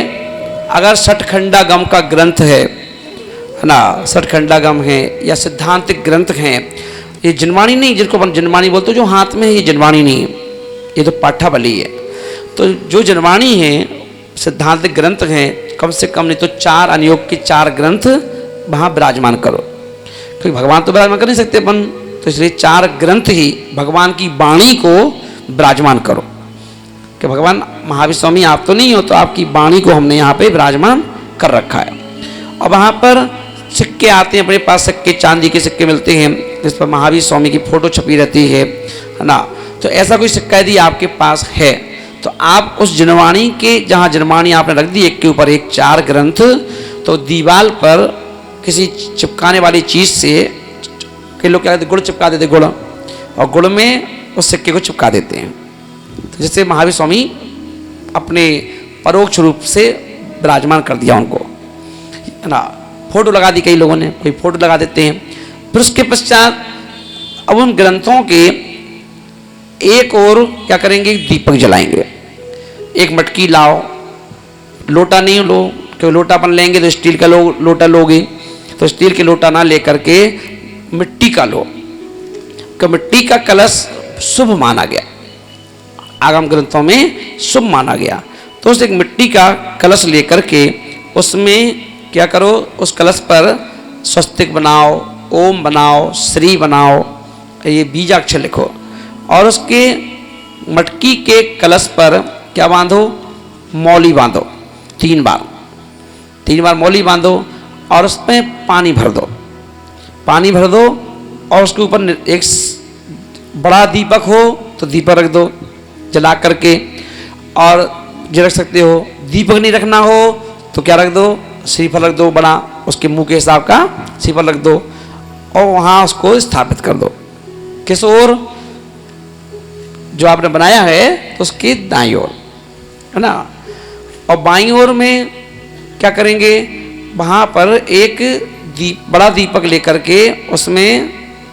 अगर षटखंडागम का ग्रंथ है ना, षटखंडागम है या सिद्धांतिक ग्रंथ हैं, ये जिनवाणी नहीं, जिनको अपन जिनवाणी बोलते हो, जो हाथ में है ये जिनवाणी नहीं है, ये तो पाठावली है। तो जो जिनवाणी है, सिद्धांतिक ग्रंथ हैं, कम से कम नहीं तो 4 अनुयोग के 4 ग्रंथ वहाँ विराजमान करो, क्योंकि भगवान तो विराजमान कर नहीं सकते अपन, तो इसलिए 4 ग्रंथ ही भगवान की वाणी को विराजमान करो। कि भगवान महावीर स्वामी आप तो नहीं हो, तो आपकी वाणी को हमने यहाँ पे विराजमान कर रखा है। और वहाँ पर सिक्के आते हैं, अपने पास सिक्के, चांदी के सिक्के मिलते हैं जिस पर महावीर स्वामी की फोटो छपी रहती है ना। तो ऐसा कोई सिक्का यदि आपके पास है तो आप उस जिनवाणी के, जहाँ जिनवाणी आपने रख दी एक के ऊपर एक 4 ग्रंथ, तो दीवार पर किसी चिपकाने वाली चीज़ से, कई लोग क्या कहते, गुड़ चिपका देते, गुड़, और गुड़ में उस सिक्के को चिपका देते हैं, तो जिससे महावीर स्वामी अपने परोक्ष रूप से विराजमान कर दिया उनको, है ना। फोटो लगा दी कई लोगों ने, कोई फोटो लगा देते हैं। फिर उसके पश्चात अब उन ग्रंथों के एक और क्या करेंगे, दीपक जलाएंगे। एक मटकी लाओ, लोटा नहीं लो, क्योंकि लोटा अपन लेंगे तो स्टील का लोटा लोगे, तो स्टील के लोटा ना लेकर के मिट्टी का लो, कि मिट्टी का कलश शुभ माना गया, आगम ग्रंथों में शुभ माना गया। तो उस एक मिट्टी का कलश लेकर के उसमें क्या करो, उस कलश पर स्वस्तिक बनाओ, ओम बनाओ, श्री बनाओ, ये बीजाक्षर लिखो, और उसके मटकी के कलश पर क्या बांधो, मौली बांधो 3 बार मौली बांधो, और उसमें पानी भर दो, और उसके ऊपर एक बड़ा दीपक हो तो दीपक रख दो जला करके, और जो रख सकते हो। दीपक नहीं रखना हो तो क्या रख दो, श्रीफल रख दो बड़ा, उसके मुंह के हिसाब का श्रीफल रख दो, और वहाँ उसको स्थापित कर दो। किस ओर, जो आपने बनाया है तो उसके दाईं ओर, है ना। और बाईं ओर में क्या करेंगे, वहाँ पर एक बड़ा दीपक लेकर के उसमें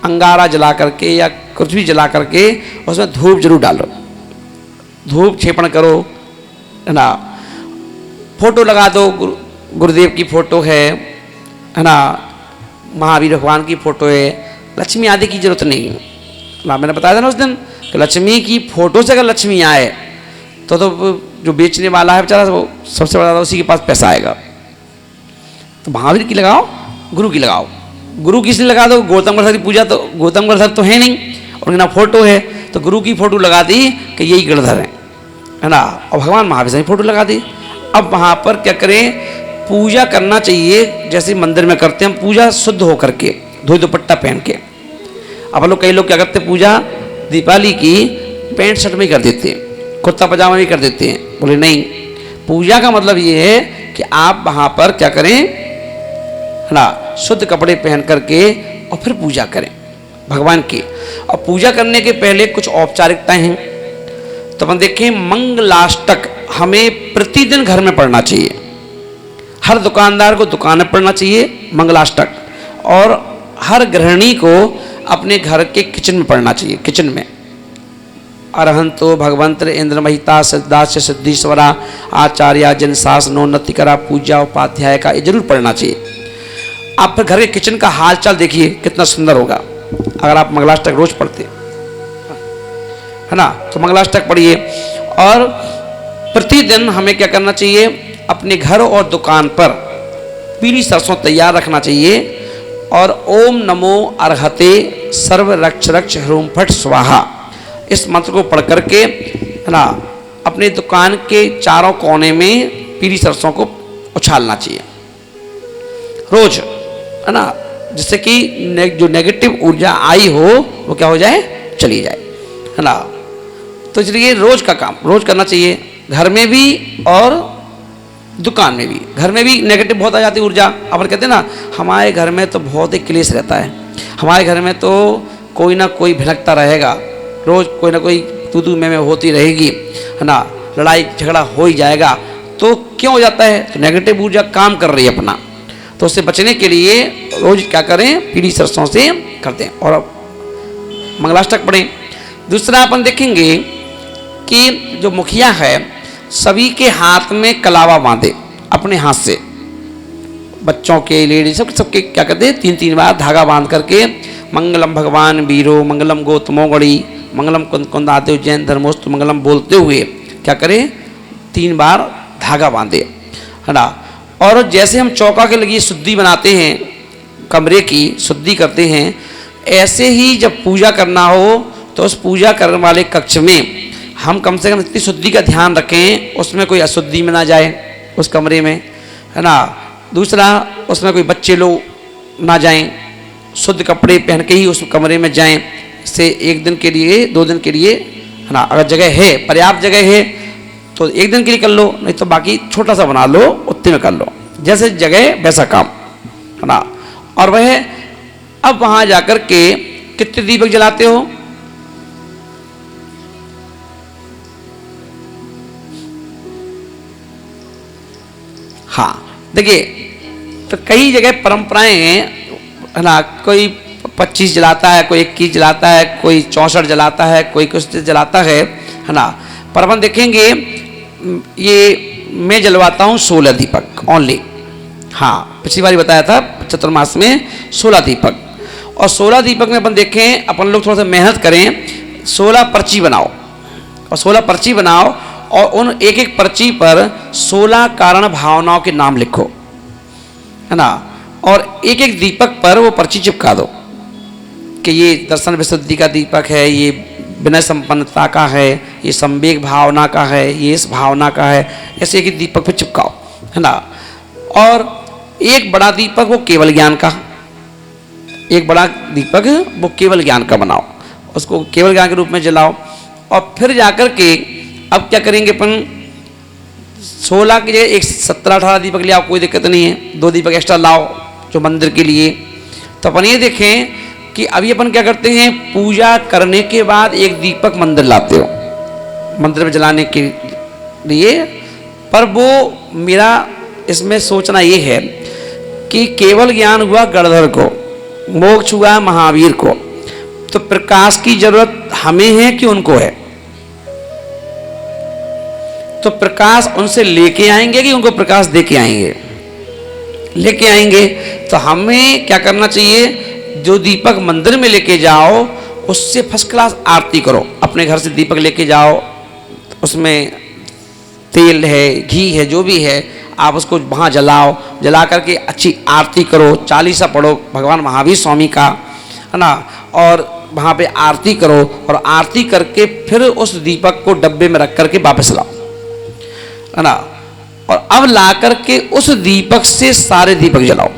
अंगारा जला करके या कुछ भी जला करके उसमें धूप जरूर डालो, धूप क्षेपण करो, है ना। फोटो लगा दो गुरुदेव की फोटो है ना, महावीर भगवान की फोटो है, लक्ष्मी आदि की जरूरत नहीं है ना। मैंने बताया था ना उस दिन कि लक्ष्मी की फोटो से अगर लक्ष्मी आए तो जो बेचने वाला है बेचारा वो सबसे बड़ा उसी के पास पैसा आएगा। तो महावीर की लगाओ, गुरु की लगाओ। गुरु की इसलिए लगा दो, गौतम गणधर की पूजा तो गौतम गणधर तो है नहीं और ना फोटो है, तो गुरु की फोटो लगा दी कि यही गणधर है ना, और भगवान महावीर की फोटो लगा दी। अब वहाँ पर क्या करें, पूजा करना चाहिए जैसे मंदिर में करते हैं हम, पूजा शुद्ध होकर के, धोई दुपट्टा पहन के। अब लोग, कई लोग क्या करते हैं, पूजा दीपावली की पैंट शर्ट में कर देते हैं, कुर्ता पजामा भी कर देते हैं। बोले नहीं, पूजा का मतलब ये है कि आप वहाँ पर क्या करें, है ना, शुद्ध कपड़े पहन करके और फिर पूजा करें भगवान की। और पूजा करने के पहले कुछ औपचारिकताएं हैं। तो अपन देखें, मंगलाष्टक हमें प्रतिदिन घर में पढ़ना चाहिए। हर दुकानदार को दुकान में पढ़ना चाहिए मंगलाष्टक, और हर गृहिणी को अपने घर के किचन में पढ़ना चाहिए। किचन में अरहंतो भगवंतर इंद्र महिता सिद्धास्य सिद्धीश्वरा आचार्य जन शासनोन्नति करा पूजा उपाध्याय का, ये जरूर पढ़ना चाहिए। आप फिर घर के किचन का हाल चाल देखिए कितना सुंदर होगा अगर आप मंगलाष्टक रोज पढ़ते, है ना। तो मंगलाष्टक पढ़िए। और प्रतिदिन हमें क्या करना चाहिए, अपने घर और दुकान पर पीली सरसों तैयार रखना चाहिए, और ओम नमो अर्हते सर्व रक्ष रक्ष ह्रूम फट स्वाहा, इस मंत्र को पढ़ करके, है ना, अपने दुकान के चारों कोने में पीली सरसों को उछालना चाहिए रोज, है ना, जिससे कि जो नेगेटिव ऊर्जा आई हो वो क्या हो जाए, चली जाए, है ना। तो इसलिए रोज का काम रोज करना चाहिए, घर में भी और दुकान में भी। घर में भी नेगेटिव बहुत आ जाती है ऊर्जा। अपन कहते हैं ना, हमारे घर में तो बहुत ही क्लेश रहता है, हमारे घर में तो कोई ना कोई भिनकता रहेगा, रोज कोई ना कोई तू में होती रहेगी, है ना, लड़ाई झगड़ा हो ही जाएगा। तो क्यों हो जाता है, तो नेगेटिव ऊर्जा काम कर रही है अपना। तो उससे बचने के लिए रोज क्या करें, पीली सरसों से करते हैं और मंगलाष्टक पढ़ें। दूसरा अपन देखेंगे कि जो मुखिया है सभी के हाथ में कलावा बांधे अपने हाथ से, बच्चों के, लेडीज सबके क्या करते हैं, 3 बार धागा बांध करके मंगलम भगवान वीरो मंगलम गौतमो गणी मंगलम कुंदादेव जैन धर्मोस्तु मंगलम बोलते हुए क्या करें, 3 बार धागा बांधे, है ना। और जैसे हम चौका के लिए शुद्धि बनाते हैं, कमरे की शुद्धि करते हैं, ऐसे ही जब पूजा करना हो तो उस पूजा करने वाले कक्ष में हम कम से कम इतनी शुद्धि का ध्यान रखें, उसमें कोई अशुद्धि में ना जाए उस कमरे में, है ना। दूसरा, उसमें कोई बच्चे लोग ना जाएं, शुद्ध कपड़े पहन के ही उस कमरे में जाएं। से 1 दिन के लिए 2 दिन के लिए, है ना, अगर जगह है, पर्याप्त जगह है तो 1 दिन के लिए कर लो, नहीं तो बाकी छोटा सा बना लो, उतने में कर लो, जैसे जगह वैसा काम, है ना। और वह अब वहाँ जाकर के कितने दीपक जलाते हो, हाँ देखिए, तो कई जगह परंपराएं हैं, है ना, कोई 25 जलाता है, कोई 21 जलाता है, कोई 64 जलाता है, कोई कुछ जलाता है ना। पर अपन देखेंगे, ये मैं जलवाता हूँ 16 दीपक ओनली। हाँ, पिछली बार बताया था चतुर्मास में 16 दीपक, और 16 दीपक में अपन देखें, अपन लोग थोड़ा सा मेहनत करें, 16 पर्ची बनाओ, और 16 पर्ची बनाओ, और उन एक पर्ची पर 16 कारण भावनाओं के नाम लिखो, है ना। और एक दीपक पर वो पर्ची चिपका दो कि ये दर्शन विशुद्धि का दीपक है, ये विनय संपन्नता का है, ये संवेग भावना का है, ये इस भावना का है। ऐसे एक दीपक पर चिपकाओ, है ना। और एक बड़ा दीपक वो केवल ज्ञान का, एक बड़ा दीपक वो केवल ज्ञान का बनाओ, उसको केवल ज्ञान के रूप में जलाओ। और फिर जाकर के अब क्या करेंगे अपन, 16 की जगह 17-18 दीपक ले आओ, कोई दिक्कत नहीं है, 2 दीपक एक्स्ट्रा लाओ जो मंदिर के लिए। तो अपन ये देखें कि अभी अपन क्या करते हैं, पूजा करने के बाद 1 दीपक मंदिर लाते हो, मंदिर में जलाने के लिए। पर वो मेरा इसमें सोचना ये है कि केवल ज्ञान हुआ गणधर को, मोक्ष हुआ महावीर को, तो प्रकाश की जरूरत हमें है कि उनको है? तो प्रकाश उनसे लेके आएंगे कि उनको प्रकाश दे के आएंगे? लेके आएंगे। तो हमें क्या करना चाहिए, जो दीपक मंदिर में लेके जाओ उससे फर्स्ट क्लास आरती करो। अपने घर से दीपक लेके जाओ, उसमें तेल है, घी है, जो भी है आप उसको वहाँ जलाओ, जला करके अच्छी आरती करो, चालीसा पढ़ो भगवान महावीर स्वामी का, है ना, और वहाँ पे आरती करो, और आरती करके फिर उस दीपक को डब्बे में रख करके वापस लाओ, है ना। और अब ला करके उस दीपक से सारे दीपक जलाओ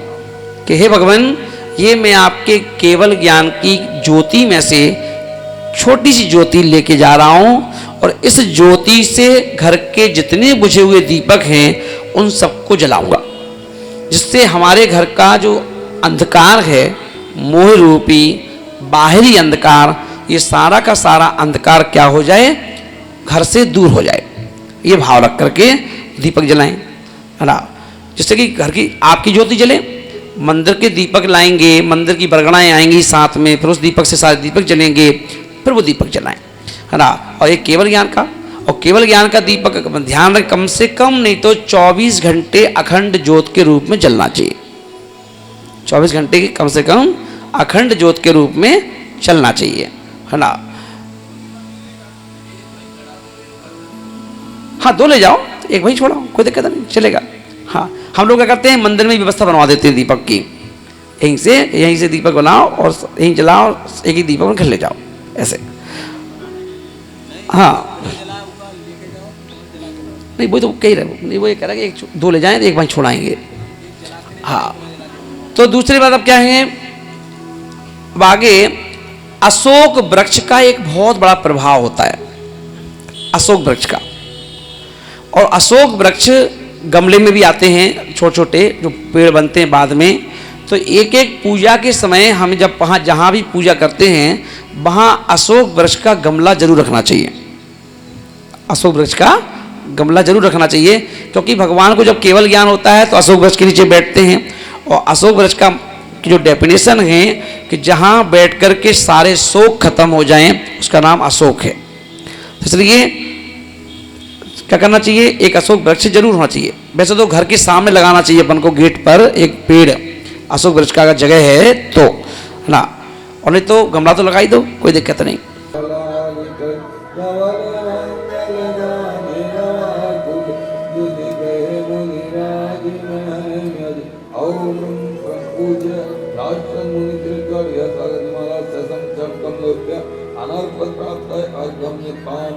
कि हे भगवान, ये मैं आपके केवल ज्ञान की ज्योति में से छोटी सी ज्योति लेके जा रहा हूँ, और इस ज्योति से घर के जितने बुझे हुए दीपक हैं उन सबको जलाऊंगा, जिससे हमारे घर का जो अंधकार है, मोह रूपी बाहरी अंधकार, ये सारा का सारा अंधकार क्या हो जाए, घर से दूर हो जाए। ये भाव रख करके दीपक जलाएं, है ना, जिससे कि घर की आपकी ज्योति जले। मंदिर के दीपक लाएंगे, मंदिर की बरगड़ाएँ आएंगी साथ में, फिर उस दीपक से सारे दीपक जलेंगे, फिर वो दीपक जलाएं, है ना। और एक केवल ज्ञान का, और केवल ज्ञान का दीपक ध्यान रख, कम से कम नहीं तो 24 घंटे अखंड ज्योत के रूप में जलना चाहिए। 24 घंटे की कम से कम अखंड ज्योत के रूप में चलना चाहिए, है ना। हाँ, 2 ले जाओ, एक वहीं छोड़ो, कोई दिक्कत नहीं, चलेगा। हाँ, हम लोग क्या करते हैं, मंदिर में व्यवस्था बनवा देते हैं दीपक की, यहीं से दीपक बनाओ और यहीं जलाओ, एक ही दीपक में घर ले जाओ, ऐसे। हाँ, नहीं वो तो कह रहे, नहीं वो ये कह रहा है कि 2 ले जाएं, एक वहीं छोड़ाएंगे। हाँ, तो दूसरी बात अब क्या है, अब आगे अशोक वृक्ष का एक बहुत बड़ा प्रभाव होता है, अशोक वृक्ष का। और अशोक वृक्ष गमले में भी आते हैं, छोटे छोटे जो पेड़ बनते हैं बाद में। तो एक एक पूजा के समय हम जब वहाँ जहाँ भी पूजा करते हैं वहाँ अशोक वृक्ष का गमला जरूर रखना चाहिए, अशोक वृक्ष का गमला जरूर रखना चाहिए, क्योंकि भगवान को जब केवल ज्ञान होता है तो अशोक वृक्ष के नीचे बैठते हैं। और अशोक वृक्ष का जो डेफिनेशन है कि जहाँ बैठ कर के सारे शोक खत्म हो जाएं, उसका नाम अशोक है। इसलिए क्या करना चाहिए, एक अशोक वृक्ष जरूर होना चाहिए। वैसे तो घर के सामने लगाना चाहिए अपन को, गेट पर एक पेड़ अशोक वृक्ष का अगर जगह है तो, है ना, और नहीं तो गमला तो लगाई दो, कोई दिक्कत नहीं। अनर्थ प्राप्त है अगम्य पाम